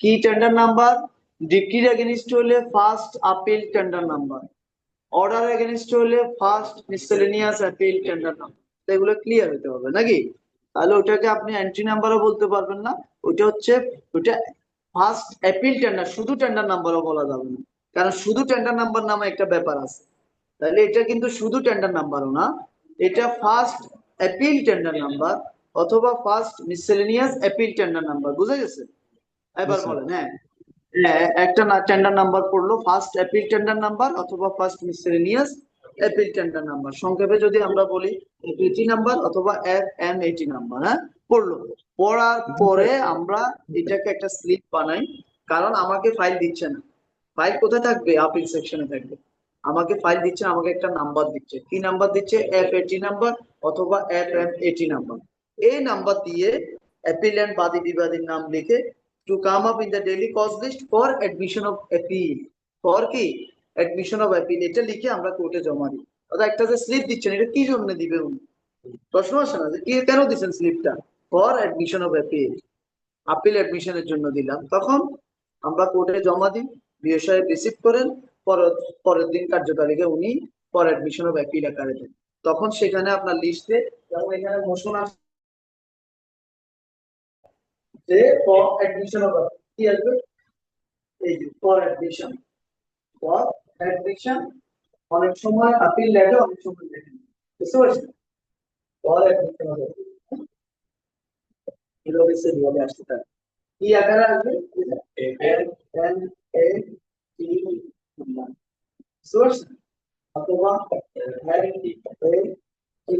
কি টেন্ডার নাম্বার? ডিক্রির এগেনস্ট হলে first appeal tender number, order against হলে first miscellaneous appeal tender number. এগুলো ক্লিয়ার হতে হবে নাকি? তাহলে ওটাকে আপনি এন্ট্রি নাম্বারও বলতে পারবেন না, ওটা হচ্ছে ওটা ফার্স্ট অ্যাপিল টেন্ডার, শুধু টেন্ডার নাম্বারও বলা যাবে না, কারণ শুধু টেন্ডার নাম্বার নামে একটা ব্যাপার আছে। তাহলে এটা কিন্তু শুধু টেন্ডার নাম্বারও না, এটা ফার্স্ট অ্যাপিল টেন্ডার নাম্বার অথবা first miscellaneous appeal tender number. বুঝা গেছে? জি এবার স্যার। বলেন। হ্যাঁ হ্যাঁ, একটা না টেন্ডার নাম্বার পড়লো, ফার্স্ট অ্যাপিল টেন্ডার নাম্বার অথবা first miscellaneous appeal tender number. সংক্ষেপে যদি আমরা বলি এপিটি নাম্বার অথবা এফএমএটি নাম্বার। হ্যাঁ, পড়লো। পড়ার জি পরে স্যার। আমরা এটাকে একটা স্লিপ বানাই, কারণ আমাকে ফাইল দিচ্ছে না। ফাইল কোথায় থাকবে? আপিল সেকশনে থাকবে। আমাকে ফাইল দিচ্ছে, আমাকে একটা নাম্বার দিচ্ছে। কি নাম্বার দিচ্ছে? এফএটি নাম্বার অথবা এফএমএটি নাম্বার। এই নাম্বার দিয়ে অ্যাপিলেন্ট বাদী বিবাদীর নাম লিখে to come up in the daily cause list for admission of appeal, for কি? admission of appeal, এটা লিখে আমরা কোর্টে জমা দিই। অর্থাৎ একটা যে স্লিপ দিচ্ছেন, এটা কি জন্য দিবে উনি? প্রশ্ন আসে না যে কি কেন দিচ্ছেন স্লিপটা? For admission of appeal, appeal অ্যাডমিশনের জন্য দিলাম। তখন আমরা কোর্টে জমা দিই, বিএ সাহেব রিসিভ করেন, পরের দিন কার্যতারিখে উনি ফর অ্যাডমিশন অফ অ্যাপিল আকারে দেন। তখন সেখানে আপনার লিস্টে, যেমন এখানে মোশন আসছে যে ফর অ্যাডমিশন অফ কি আসবে? এই যে ফর অ্যাডমিশন, ফর অ্যাডমিশন। অনেক সময় আপিল লেখে, অনেক সময় লেখে না। বুঝতে পারছেন? ফর অ্যাডমিশন হবে এভাবে সিরিয়ালে আসতে পারে। কি আকারে আসবে? এফ এন এ টি বুঝতে পারছেন? অথবা এন টি এ টি,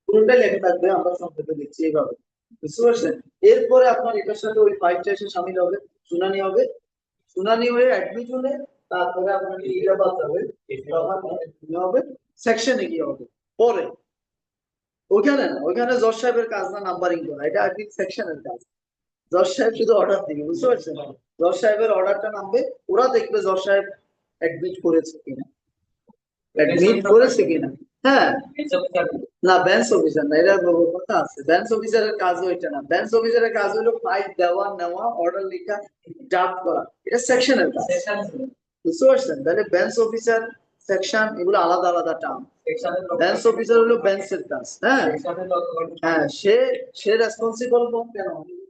পুরোটাই লেখা থাকবে, আমরা সংক্ষেপে লিখছি এইভাবে। বুঝতে পারছেন? এরপরে আপনার এটার সাথে ওই ফাইলটা এসে সামিল হবে, শুনানি হবে। শুনানি হয়ে অ্যাডমিট হলে তারপরে আপনাকে এটা বলতে হবে, হবে সেকশনে কি হবে পরে। ওইখানে না, ওইখানে জজ সাহেবের কাজ না নাম্বারিং করা, এটা অ্যাডমিট সেকশনের কাজ। জজ সাহেব শুধু অর্ডার দিবে। বুঝতে পারছেন? জজ সাহেবের অর্ডারটা নামবে, ওরা দেখবে জজ সাহেব অ্যাডমিট করেছে কিনা, অ্যাডমিট করেছে কিনা। হ্যাঁ, না বেঞ্চ অফিসার না, এটা কথা আছে। বেঞ্চ অফিসারের কাজ ওইটা না। বেঞ্চ অফিসারের কাজ হলো ফাইল দেওয়া, নেওয়া, অর্ডার লেখা, ড্রাফট করা। এটা সেকশনের কাজ। বুঝতে পারছেন? তাহলে বেঞ্চ অফিসার, সেকশন, এগুলো আলাদা আলাদা টার্ম। বেঞ্চ অফিসার হলো বেঞ্চের কাজ। হ্যাঁ হ্যাঁ, সে সে রেসপন্সিবল কেন?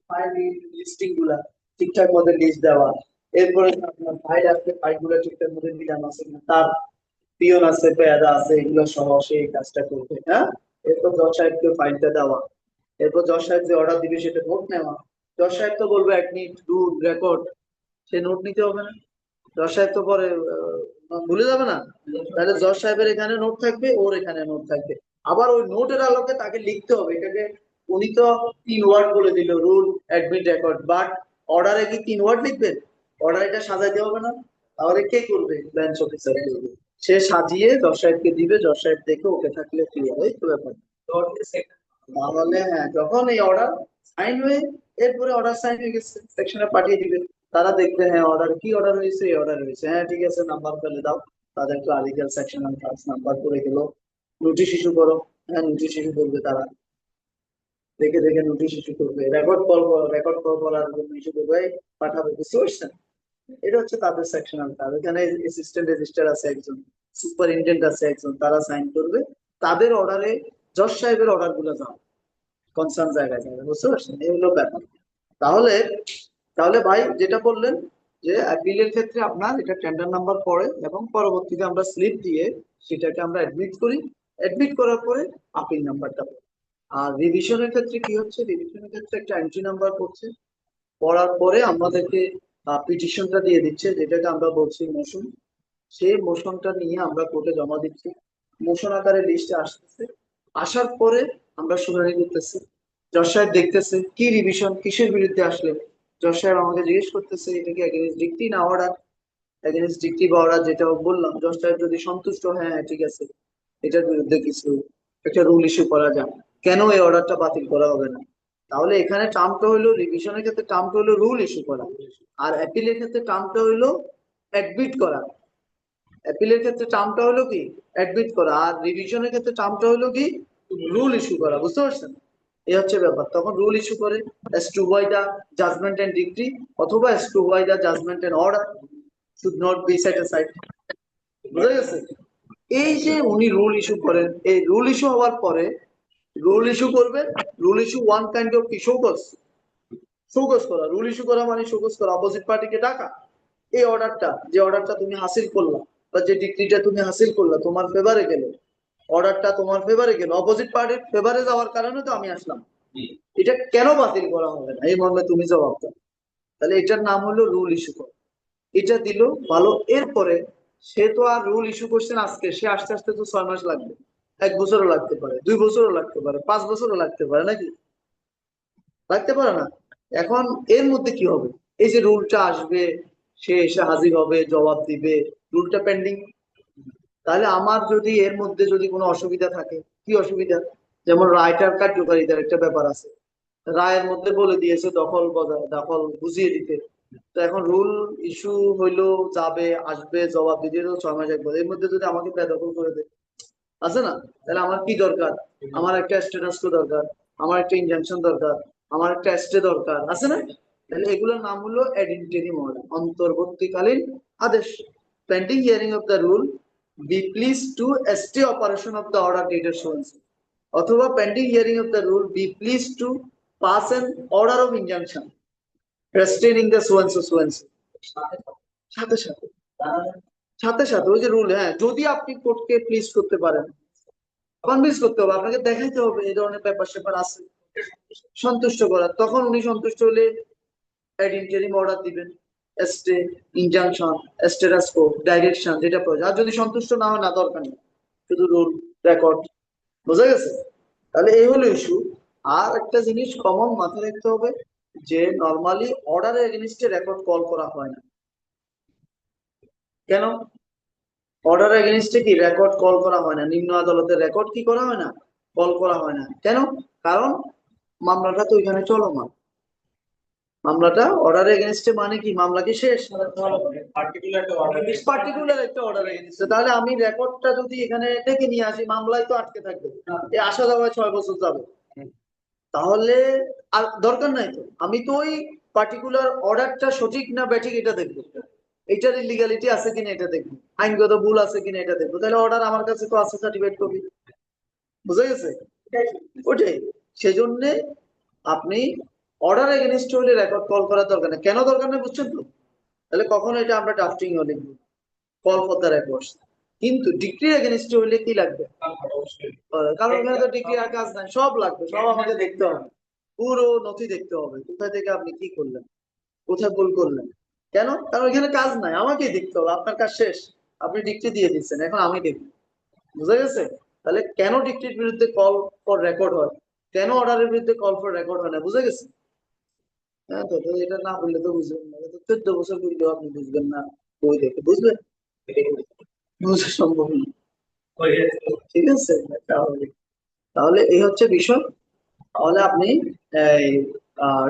ফাইল লিস্টিং গুলা ঠিকঠাক মতো লিস্ট দেওয়া, এরপরে আপনার ফাইল আসবে, ফাইল গুলো ঠিকঠাক মতো মিলানো আছে কিনা, তার পিয়ন আছে, পেয়াদা আছে, এগুলো সহ সেই কাজটা করবে। হ্যাঁ, এরপর জজ সাহেবকে ফাইলটা দেওয়া, এরপর জজ সাহেব যে অর্ডার দিবে সেটা নোট নেওয়া। জজ সাহেব তো বলবে admit do record, say note নিতে হবে না? জজ সাহেব তো পরে ভুলে যাবে না? তাহলে জজ সাহেবের এখানে নোট থাকবে, ওর এখানে নোট থাকবে। আবার ওই নোটের আলোকে তাকে লিখতে হবে এটাকে। উনি তো 3 ওয়ার্ড বলে দিল, রুল, অ্যাডমিট, রেকর্ড, বাট অর্ডারে কি 3 ওয়ার্ড লিখবেন? অর্ডার এটা সাজাইতে হবে না? তাহলে কে করবে? বেঞ্চ অফিসার করবে। সে সাজিয়ে জজ সাহেবকে দিবে, জজ সাহেব দেখে ওকে থাকলে ক্লিয়ার, এই তো ব্যাপার। তাহলে হ্যাঁ, যখন এই অর্ডার সাইন হয়ে, এরপরে অর্ডার সাইন হয়ে গেছে, সেকশনে পাঠিয়ে দিবে। তারা দেখবে হ্যাঁ অর্ডার, কি অর্ডার হয়েছে, এই অর্ডার হয়েছে, হ্যাঁ ঠিক আছে, নাম্বার ফেলে দাও। তাদের ক্লারিক্যাল সেকশনাল কাজ নাম্বার করে দিল। নোটিশ ইস্যু করো, হ্যাঁ নোটিশ ইস্যু করবে তারা, দেখে দেখে নোটিশ ইস্যু করবে। রেকর্ড কল করো, রেকর্ড কল করার জন্য ইস্যু করবে, এই পাঠাবে। বুঝতে পারছেন? এটা হচ্ছে তাদের সেকশনাল কাজ। এখানে অ্যাসিস্ট্যান্ট রেজিস্ট্রার আছে একজন, সুপারিনটেন্ডেন্ট আছে একজন, তারা সাইন করবে। তাদের অর্ডারে জজ সাহেবের অর্ডার গুলো যাও কনসার্ন জায়গায় যাবে। বুঝতে পারছেন? এই হলো ব্যাপার। তাহলে তাহলে ভাই যেটা বললেন যে অ্যাপিলের ক্ষেত্রে আপনার এটা টেন্ডার নাম্বার পড়ে এবং পরবর্তীতে আমরা স্লিপ দিয়ে সেটাকে আমরা অ্যাডমিট করি। অ্যাডমিট করার পরে আপিল নাম্বারটা পড়ে। আর রিভিশনের ক্ষেত্রে কি হচ্ছে? রিভিশনের ক্ষেত্রে একটা এন্ট্রি নাম্বার পড়ছে, পড়ার পরে আমাদেরকে পিটিশনটা দিয়ে দিচ্ছে, যেটাকে আমরা বলছি মোশন। সেই মোশনটা নিয়ে আমরা কোর্টে জমা দিচ্ছি, মোশন আকারে লিস্টে আসতেছে। আসার পরে আমরা শুনানি করতেছি, জজ সাহেব দেখতেছে কি রিভিশন, কিসের বিরুদ্ধে আসলে। জজ সাহেব আমাকে জিজ্ঞেস করতেছে এটা কি এগেইনস্ট ডিক্রি না অর্ডার। এগেইনস্ট ডিক্রি বা অর্ডার যেটা বললাম, জজ সাহেব যদি সন্তুষ্ট, হ্যাঁ হ্যাঁ ঠিক আছে, এটার বিরুদ্ধে কিছু একটা রুল ইস্যু করা যায়, কেন এই অর্ডারটা বাতিল করা হবে না। তাহলে এখানে টার্মটা হলো, রিভিশনের ক্ষেত্রে টার্মটা হলো রুল ইস্যু করা, আর অ্যাপিলের ক্ষেত্রে টার্মটা হলো অ্যাডমিট করা। অ্যাপিলের ক্ষেত্রে টার্মটা হলো কি অ্যাডমিট করা, আর রিভিশনের ক্ষেত্রে টার্মটা হলো কি রুল ইস্যু করা। বুঝতে পারছেন? এই হচ্ছে ব্যাপার। তখন রুল ইস্যু করে as to why the judgment and decree অথবা as to why the judgment and order should not be set aside। বুঝা গেছে? এই যে উনি রুল ইস্যু করেন, এই রুল ইস্যু হওয়ার পরে রুল ইস্যু করবেন। Rule issue one kind of কি শোকজ, শোকজ করা। রুল ইস্যু করা মানে শোকজ করা, অপোজিট পার্টিকে ডাকা। এই অর্ডারটা, যে অর্ডারটা তুমি হাসিল করলা বা যে ডিগ্রিটা তুমি হাসিল করলা তোমার ফেভারে গেল, অর্ডারটা তোমার ফেভারে গেল, অপোজিট পার্টির ফেভারে যাওয়ার কারণে তো আমি আসলাম, এটা কেন বাতিল করা হবে না এই মর্মে তুমি জবাব দাও। তাহলে এটার নাম হলো রুল ইস্যু করা। এটা দিল ভালো। এরপরে সে তো আর রুল ইস্যু করছেন আজকে, সে আস্তে আস্তে তো 6 মাস লাগবে, 1 বছরও লাগতে পারে, 2 বছরও লাগতে পারে, 5 বছরও লাগতে পারে, নাকি লাগতে পারে না? এখন এর মধ্যে কি হবে? এই যে রুলটা আসবে, সে এসে হাজির হবে, জবাব দিবে, রুলটা পেন্ডিং। তাহলে আমার যদি এর মধ্যে যদি কোনো অসুবিধা থাকে, কি অসুবিধা? যেমন রায়টার কার্যকারিতার একটা ব্যাপার আছে, রায়ের মধ্যে বলে দিয়েছে দখল দখল বুঝিয়ে দিতে। তো এখন রুল ইস্যু হইলো, যাবে আসবে, জবাব দিতে তো 6 মাস 1 বছর, এর মধ্যে যদি আমাকে বেদখল করে দেয়, আছে না? তাহলে আমার কি দরকার? আমার একটা স্ট্যাটাস দরকার, আমার একটা ইনজাংশন দরকার, আমার একটা স্টে দরকার, আছে না? তাহলে এগুলোর নাম হলো অ্যাডিনটেরিম অর্ডার, অন্তর্বর্তীকালীন আদেশ। Pending hearing of the rule be please to stay operation of the order dated so and so, অথবা pending hearing of the rule be please to pass an order of injunction restraining the so and so so and so. সাথে সাথে সাথে সাথে ওই যে rule, হ্যাঁ, যদি আপনি কোর্টকে প্লিজ করতে পারেন, কনভিন্স করতে হবে, আপনাকে দেখাইতে হবে এই ধরনের ব্যাপার স্যাপার আছে, সন্তুষ্ট করার। তখন উনি সন্তুষ্ট হলে অ্যাড ইন্টারিম অর্ডার দিবেন, স্টে, ইনজাংশন, স্ট্যাটাস কো, ডাইরেকশন, যেটা প্রয়োজন। আর যদি সন্তুষ্ট না হয়, না দরকার নেই, শুধু রুল রেকর্ড। বোঝা গেছে? তাহলে এই হলো ইস্যু। আর একটা জিনিস কমন মাথায় রাখতে হবে, যে নর্মালি অর্ডারের এগেনস্টে রেকর্ড কল করা হয় না। কেন? অর্ডার এগেনস্টে কি রেকর্ড কল করা হয় না? নিম্ন আদালতের রেকর্ড কি করা হয় না? কল করা হয় না। কেন? কারণ মামলাটা তো এখানে চলমান। মামলাটা অর্ডার এগেনস্টে মানে কি, মামলা কি শেষ? পার্টিকুলার একটা অর্ডার এগেনস্টে। তাহলে আমি রেকর্ডটা যদি এখানে ডেকে নিয়ে আসি, মামলায় তো আটকে থাকবে, এই আসা যাওয়ায় 6 বছর যাবে। তাহলে আর দরকার নাই তো, আমি তো ওই পার্টিকুলার অর্ডারটা সঠিক না ব্যাঠিক এটা দেখবো, এটার ইলিগালিটি আছে কিনা এটা দেখবো, আইনগত ভুল আছে কিনা এটা দেখবো। তাহলে অর্ডার আমার কাছে তো আছে, সার্টিফাইড কপি। বুঝা গেছে? ওটাই। সেজন্য আপনি অর্ডার এগেনস্ট হলে রেকর্ড কল করার দরকার নেই। কেন দরকার নেই বুঝছেন তো? তাহলে কখনো এটা আমরা ড্রাফটিং এ লিখবো, কল ফর দ্য রেকর্ডস। কিন্তু ডিগ্রি এগেনস্ট হলে কি লাগবে? কারণ ওখানে তো ডিগ্রি আর কাজ নাই, সব লাগবে, সব আমাকে দেখতে হবে, পুরো নথি দেখতে হবে, কোথায় থেকে আপনি কি করলেন, কোথায় ভুল করলেন। কেন? কারণ এখানে কাজ নাই, আমাকেই দেখতে হবে। আপনার কাজ শেষ, আপনি ডিগ্রি দিয়ে দিচ্ছেন, এখন আমি দেখব। বুঝা গেছে? তাহলে কেন ডিগ্রির বিরুদ্ধে কল ফর রেকর্ড হয়, কেন অর্ডারের বিরুদ্ধে কল ফর রেকর্ড হয় না? বুঝা গেছে? হ্যাঁ, তো তো এটা না বললে তো বুঝবেন না, এটা তো 14 বছর পড়লেও আপনি বুঝবেন না, বই দেখে বুঝবেন? বোঝা সম্ভব না। ঠিক আছে? তাহলে তাহলে এই হচ্ছে বিষয়। তাহলে আপনি এই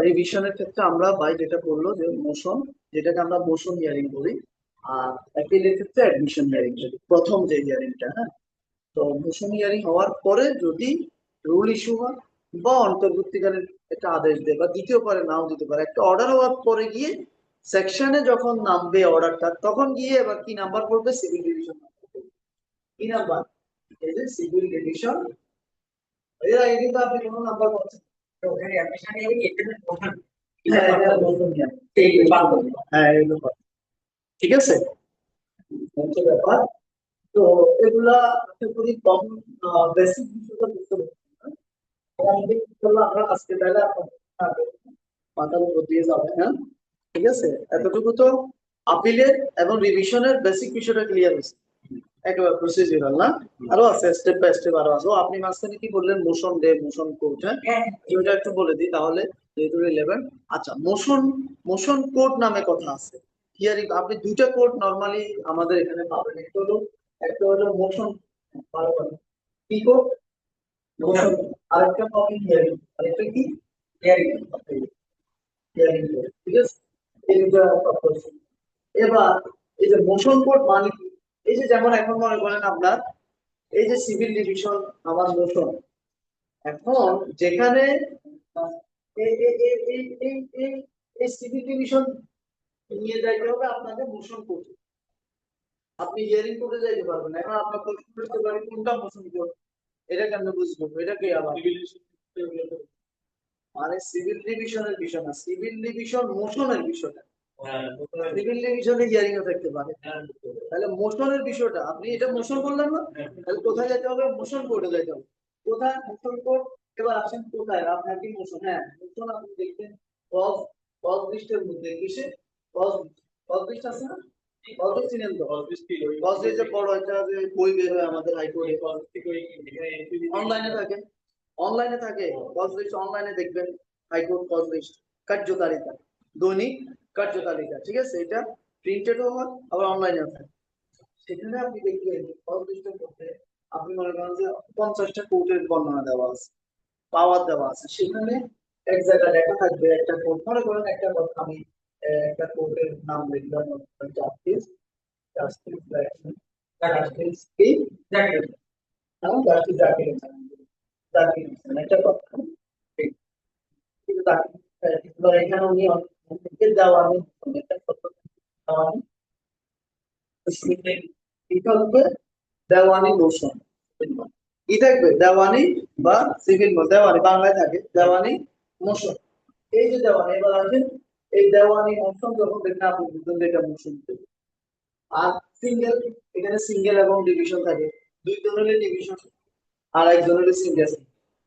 রিভিশনের ক্ষেত্রে আমরা ভাই যেটা করলো যে মোশন, যেটাকে আমরা মোশন হিয়ারিং বলি, আর অ্যাপিলের ক্ষেত্রে অ্যাডমিশন হিয়ারিং বলি, প্রথম যে হিয়ারিংটা। হ্যাঁ, তো মোশন হিয়ারিং হওয়ার পরে যদি রুল ইস্যু হয় বা অন্তর্বর্তীকালীন একটা আদেশ দেয়, বা দিতেও পারে নাও দিতে পারে, একটা অর্ডার হওয়ার পরে গিয়ে সেকশনে যখন নামবে অর্ডারটা, তখন গিয়ে এবার কি নাম্বার পড়বে? Civil division. কি নাম্বার? এই যে সিভিল ডিভিশন, এর আগে কিন্তু আপনি কোনো নাম্বার পাচ্ছেন না। তো ওখানে অ্যাডমিশন নিয়ে এটা প্রধান, হ্যাঁ এটা বলুন না, এই পারবো, হ্যাঁ এগুলো পারবো। ঠিক আছে? হচ্ছে ব্যাপার। তো এগুলা আশা করি কম বেসিক বিষয়টা বুঝতে পারছেন। আমাদের কি করলো, আমরা আজকে তাহলে মাথার উপর দিয়ে যাবে, হ্যাঁ ঠিক আছে, এতটুকু তো আপিলের এবং রিভিশনের বেসিক বিষয়টা ক্লিয়ার হয়েছে, একেবারে প্রসিডিউরাল না, আরো আছে স্টেপ বাই স্টেপ আরো আছে। ও, আপনি মাঝখানে কি বললেন মোশন ডে মোশন কোড, হ্যাঁ ওইটা একটু বলে দিই তাহলে, যেহেতু 11। আচ্ছা, মোশন কোড নামে কথা আছে হিয়ারিং। আপনি দুইটা কোড নরমালি আমাদের এখানে পাবেন, একটা হলো মোশন, কি কোড মোশন, আরেকটা পাবেন হিয়ারিং, আরেকটা কি হিয়ারিং, হিয়ারিং কোড, ঠিক আছে, এই দুটো পাচ্ছেন। এবার এই যে মোশন কোড মানে কি, এই যে যেমন এখন মনে করেন আপনার এই যে সিভিল ডিভিশন আমার মোশন, এখন যেখানে এই সিভিল ডিভিশন নিয়ে যাইতে হবে আপনাকে মোশন কোড, আপনি হিয়ারিং কোডে যাইতে পারবেন না। এখন আপনার প্রশ্ন করতে পারি কোনটা মোশন কোড, এটা কেন বুঝবো, এটা কি আবার মানে সিভিল ডিভিশনের বিষয় না, সিভিল ডিভিশন মোশনের বিষয় না, সিভিল ডিভিশনে হিয়ারিং ও থাকতে পারে। তাহলে মোশনের বিষয়টা আপনি এটা মোশন বললেন না, তাহলে কোথায় যেতে হবে, মোশন কোর্টে যেতে হবে। কোথায় মোশন কোর্ট, এবার আসেন কোথায় আপনার কি মোশন, হ্যাঁ মোশন আপনি দেখবেন কজ কজ লিস্টের মধ্যে কিসে, কজ কজ লিস্ট আছে না, কজ লিস্ট চিনেন তো, কজ লিস্ট যে বড় একটা যে বই বের হয় আমাদের হাইকোর্টে, অনলাইনে থাকে, অনলাইনে থাকে কজ লিস্ট, অনলাইনে দেখবেন হাইকোর্ট কজ লিস্ট, কার্যকারিতা, দৈনিক কার্যতালিকা, ঠিক আছে, এটা প্রিন্টেডও হয় আবার অনলাইনেও থাকে। সেখানে আপনি দেখবেন কজ লিস্টের মধ্যে আপনি মনে করেন যে 50টা কোর্টের বর্ণনা দেওয়া আছে, পাওয়ার দেওয়া আছে, সেখানে এক জায়গায় লেখা থাকবে একটা কোর্ট, মনে করেন একটা কথা আমি একটা কোর্টের নাম লিখলাম জাস্টিস, জাস্টিস জাস্টিস কি জাকির, হ্যাঁ জাস্টিস জাকির, জাকির একটা কথা, কিন্তু জাকির এখানে উনি অনেকে দেওয়ানি অনেকটা দেওয়ানি, এটা হবে দেওয়ানি মোশন, কি থাকবে দেওয়ানি বা সিভিল দেওয়ানি বাংলায় থাকে দেওয়ানি মোশন। এই যে দেওয়ানি, এবার আসেন এই দেওয়ানি মোশন যখন দেখেন আপনি বুঝবেন যে এটা মোশন। আর সিঙ্গেল, এখানে সিঙ্গেল এবং ডিভিশন থাকে, দুই ধরনের ডিভিশন আর এক ধরনের সিঙ্গেল,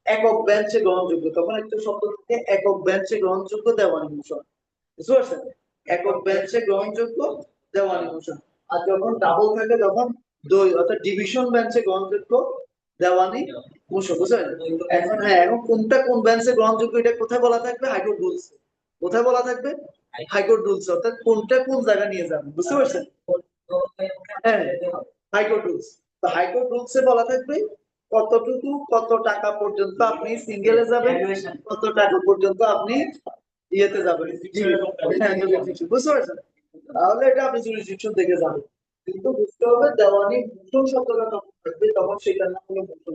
একক বেঞ্চে গ্রহণযোগ্য, তখন একটা শব্দ থাকে একক বেঞ্চে গ্রহণযোগ্য দেওয়ানি মোশন, বুঝতে পারছেন, একক বেঞ্চে গ্রহণযোগ্য দেওয়ানি মোশন। আর যখন ডাবল থাকে তখন দুই, অর্থাৎ ডিভিশন বেঞ্চে গ্রহণযোগ্য দেওয়ানি মোশন, বুঝলেন। এখন হ্যাঁ, এখন কোনটা কোন বেঞ্চে গ্রহণযোগ্য এটা কোথায় বলা থাকবে, হাইকোর্ট রুলস, কোথায় বলা থাকবে হাইকোর্ট রুলস, অর্থাৎ কোনটা কোন জায়গায় নিয়ে যাবেন, বুঝতে পারছেন, হ্যাঁ হাইকোর্ট রুলস। তো হাইকোর্ট রুলস এ বলা থাকবে কতটুকু কত টাকা পর্যন্ত আপনি সিঙ্গেলে যাবেন, কত টাকা পর্যন্ত আপনি ইয়েতে যাবেন, হ্যাঁ বুঝতে পারছেন, তাহলে এটা আপনি জুরিসডিকশন দেখে যাবেন। কিন্তু বুঝতে হবে দেওয়ানি মোশন শব্দটা যখন থাকবে তখন সেটার নাম হলো মোশন,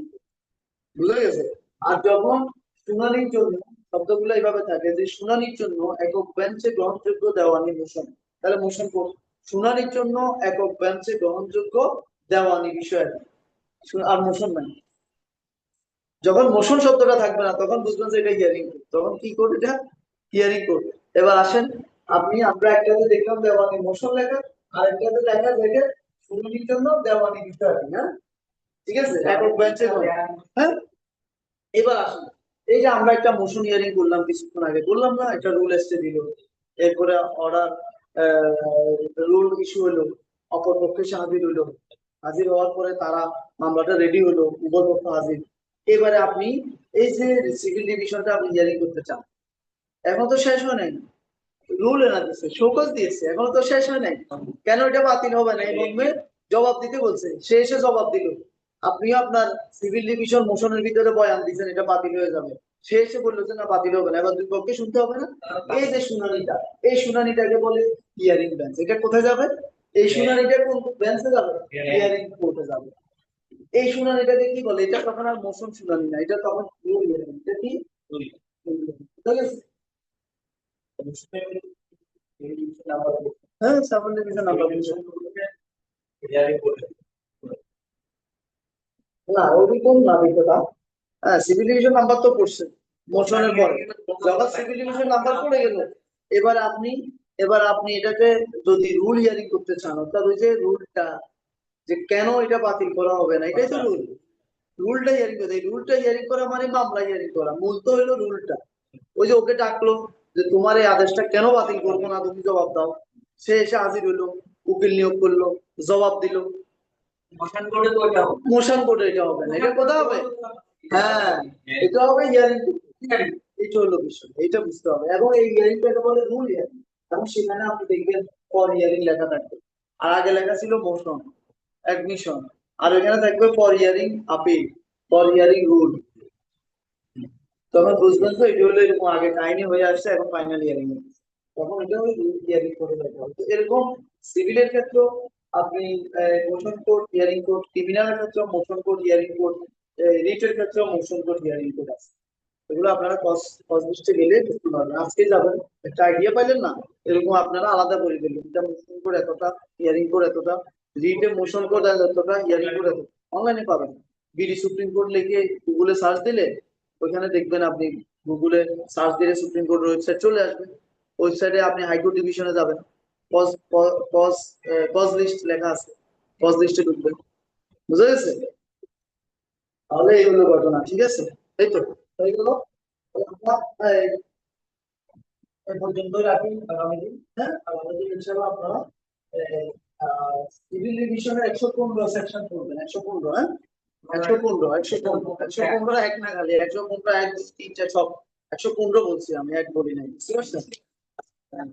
বুঝা গেছে। আর যখন শুনানির জন্য শব্দগুলো এইভাবে থাকে যে শুনানির জন্য একক বেঞ্চে গ্রহণযোগ্য দেওয়ানি মোশন, তাহলে মোশন কোড শুনানির জন্য একক বেঞ্চে গ্রহণযোগ্য দেওয়ানি বিষয়, আর মোশন নাই। যখন মোশন শব্দটা থাকবে না তখন বুঝবেন যে এটা হিয়ারিং কোড, তখন কি কোড, এটা হিয়ারিং কোড। এবার আসেন আপনি, আমরা একটাতে দেখলাম দেওয়ানি মোশন লেখা, আর একটাতে লেখা দেখে শুনানির জন্য দেওয়ানি বিষয়, হ্যাঁ ঠিক আছে, একক বেঞ্চে, হ্যাঁ। এবার আসুন, এই যে আমরা একটা মোশন হিয়ারিং করলাম কিছুক্ষণ আগে, বললাম না একটা রুল এসে দিল, এরপরে অর্ডার রুল ইস্যু হলো, অপর পক্ষের হাজির হইলো, হাজির হওয়ার পরে তারা মামলাটা রেডি হলো, উভয় পক্ষ হাজির। এবারে আপনি এই যে সিভিল ডিভিশনটা আপনি হিয়ারিং করতে চান, এখন তো শেষ হয় নাই, রুল এনে দিচ্ছে, শোকজ দিয়েছে, এখনো তো শেষ হয় নাই, কেন এটা বাতিল হবে না, এই মর্মে জবাব দিতে বলছে, সে এসে জবাব দিল, আপনিও আপনার সিভিল ডিভিশন মোশনের ভিতরে বয়ান দিচ্ছেন এটা বাতিল হয়ে যাবে, সে এসে বললো যে না বাতিল হবে না, এবার দুই পক্ষে শুনতে হবে না, এই যে শুনানিটা, এই শুনানিটাকে বলে হিয়ারিং বেঞ্চ। এটা কোথায় যাবে, এই শুনানিটা কোন বেঞ্চে যাবে, হিয়ারিং কোর্টে যাবে। এই শুনানিটাকে কি বলে, এটা তখন আর মোশন শুনানি না, এটা তখন এটা কি, হ্যাঁ সাবন ডিভিশন নাম্বার না ওরকম না বিষয়টা, হ্যাঁ সিভিল ডিভিশন নাম্বার তো পড়ছে মোশনের পরে, যখন সিভিল ডিভিশন নাম্বার পড়ে গেল, এবার আপনি এটাকে যদি রুল হিয়ারিং করতে চান, অর্থাৎ ওই যে রুলটা যে কেন এটা বাতিল করা হবে না, এটাই তো রুল, রুলটা হিয়ারিং করতে, এই রুলটা হিয়ারিং করা মানে মামলা হিয়ারিং করা, মূল তো হলো রুলটা। ওই যে ওকে ডাকলো, যে তোমার এই আদেশটা কেন বাতিল করবো না, তুমি জবাব দাও। সে এসে হাজির হলো, উকিল নিয়োগ করলো, জবাব দিল। মোশন কোডে তো ওটা হবে। মোশন কোর্টে এটা হবে না, এটা কোথায় হবে? হ্যাঁ, এটা হবে হিয়ারিং। এটা হলো বিষয়, এটা বুঝতে হবে। এবং এই হিয়ারিংটাকে বলে রুল হিয়ারিং। এবং সেখানে আপনি দেখবেন ফর হিয়ারিং লেখা থাকবে, আর আগে লেখা ছিল মোশন, অ্যাডমিশন, আর এখানে থাকবে for hearing appeal, for hearing rule. তখন বুঝবেন তো এটা হলো এরকম আগে কাহিনী হয়ে আসছে, এখন ফাইনাল হিয়ারিং, তখন এটা হলো রুল হিয়ারিং করে লেখা হবে। তো এরকম সিভিলের ক্ষেত্রেও আপনি মোশন কোর্ট হিয়ারিং কোর্ট, ক্রিমিনালের ক্ষেত্রেও মোশন কোর্ট হিয়ারিং কোর্ট, রিটের ক্ষেত্রেও মোশন কোর্ট হিয়ারিং কোর্ট আছে। এগুলো আপনারা কস লিস্টে গেলে বুঝতে পারবেন। আজকে যাবেন, একটা আইডিয়া পাইলেন না, এরকম আপনারা আলাদা করে ফেলবেন, এটা মোশন কোড এতটা, হিয়ারিং কোড এতটা, রিটে মোশন কোড এতটা, হিয়ারিং কোড এতটা। অনলাইনে পাবেন, বিডি সুপ্রিম কোর্ট লিখে গুগলে সার্চ দিলে ওইখানে দেখবেন, আপনি গুগলে সার্চ দিলে সুপ্রিম কোর্টের ওয়েবসাইট চলে আসবে। ওয়েবসাইটে আপনি হাইকোর্ট ডিভিশনে যাবেন, কজ কজ কজ লিস্ট লেখা আছে, কজ লিস্টে ঢুকবেন। বুঝা গেছে? তাহলে এই হলো ঘটনা, ঠিক আছে? এই তো হয়ে গেল। আমরা এই পর্যন্ত রাখি, আগামী দিন, হ্যাঁ, আগামী দিন ইনশাআল্লাহ আপনারা সিভিল রিভিশনের 115 সেকশন পড়বেন, 115, হ্যাঁ, 115 এক না, খালি 115 এক 2 3 4 সব 115 বলছি আমি, এক বলি নাই, বুঝতে পারছেন? হ্যাঁ,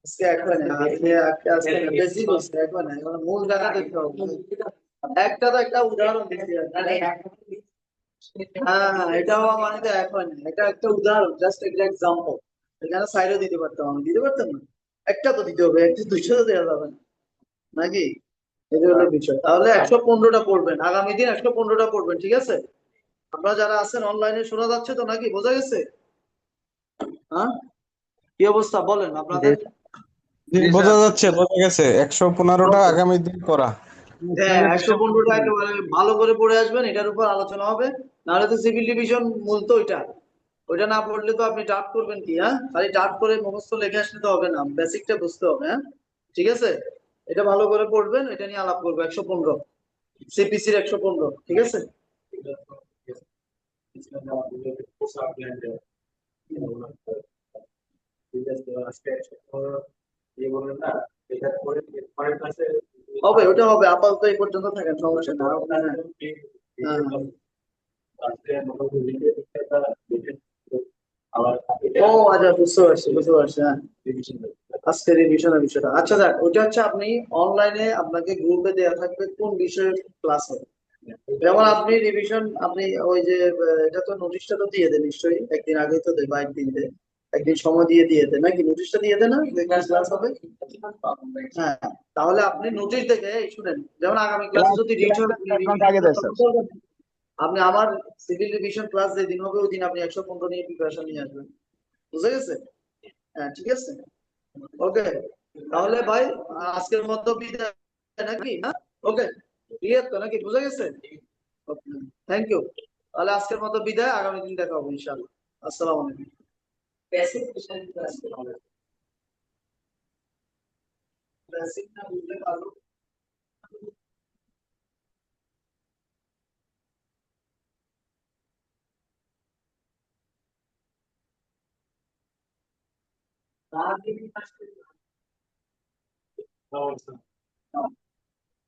আজকে এক হয় না, আজকে বেশি বলছি, এক হয় না, মানে মূল জায়গা দেখতে হবে। একটা তো একটা উদাহরণ দিচ্ছি আর কি। হ্যাঁ হ্যাঁ, এটাও মানে তো এক হয় না, এটা একটা উদাহরণ, জাস্ট একটা এক্সাম্পল। এখানে সাইডও দিতে পারতাম, আমি দিতে পারতাম না, একটা তো দিতে হবে, একটা দুইটা তো দেওয়া যাবে না, নাকি? এটা হলো বিষয়। তাহলে 115টা পড়বেন, আগামী দিন 115টা পড়বেন, ঠিক আছে? আপনারা যারা আছেন অনলাইনে শোনা যাচ্ছে তো নাকি, বোঝা গেছে? হ্যাঁ, কি অবস্থা বলেন আপনাদের? জি, বোঝা যাচ্ছে, বোঝা গেছে। 115টা Okay. আগামী দিন করা। হ্যাঁ, 115টা একেবারে ভালো করে পড়ে আসবেন, এটার উপর আলোচনা হবে। নাহলে তো সিভিল ডিভিশন মূল তো ওইটা, ওইটা না পড়লে তো আপনি টাফ করবেন কি? হ্যাঁ, খালি টাফ করে মুখস্থ লিখে আসলে তো হবে না, বেসিকটা বুঝতে হবে। হ্যাঁ, ঠিক আছে, এটা ভালো করে পড়বেন, এটা নিয়ে আলাপ করবো। 115 সিপিসির 115, ঠিক আছে? হবে, ওটা হবে, আপাতত এই পর্যন্ত থাকেন, সমস্যা না। হ্যাঁ, ও আচ্ছা, বুঝতে পারছি, বুঝতে পারছি, হ্যাঁ। আজকে রিভিশনের বিষয়টা, আচ্ছা দেখ, ওইটা হচ্ছে আপনি অনলাইনে আপনাকে গ্রুপে দেওয়া থাকবে কোন বিষয়ের ক্লাস হবে। যেমন আপনি রিভিশন, আপনি ওই যে এটা তো নোটিশটা তো দিয়ে দেন নিশ্চয়ই, একদিন আগে তো দেয় বা একদিন দেয়, একদিন সময় দিয়ে দেয় নাকি, নোটিশটা দিয়ে দেয় না যে ক্লাস হবে? হ্যাঁ, তাহলে আপনি নোটিশ দেখে, এই শুনেন, যেমন আগামী ক্লাস যদি আপনি আমার সিভিল রিভিশন ক্লাস যেদিন হবে ওই দিন আপনি 115 নিয়ে প্রিপারেশন নিয়ে আসবেন। বুঝা গেছে? হ্যাঁ, ঠিক আছে, ওকে। তাহলে ভাই আজকের মতো বিদায় নাকি? হ্যাঁ, ওকে, ক্লিয়ার তো নাকি, বুঝা গেছে? ওকে, থ্যাংক ইউ। তাহলে আজকের মতো বিদায়, আগামী দিন দেখা হবে ইনশাআল্লাহ। আসসালামু আলাইকুম। বেসিক বিষয় ক্লাস হবে। বেসিক না বুঝলে পারবো তার দিকে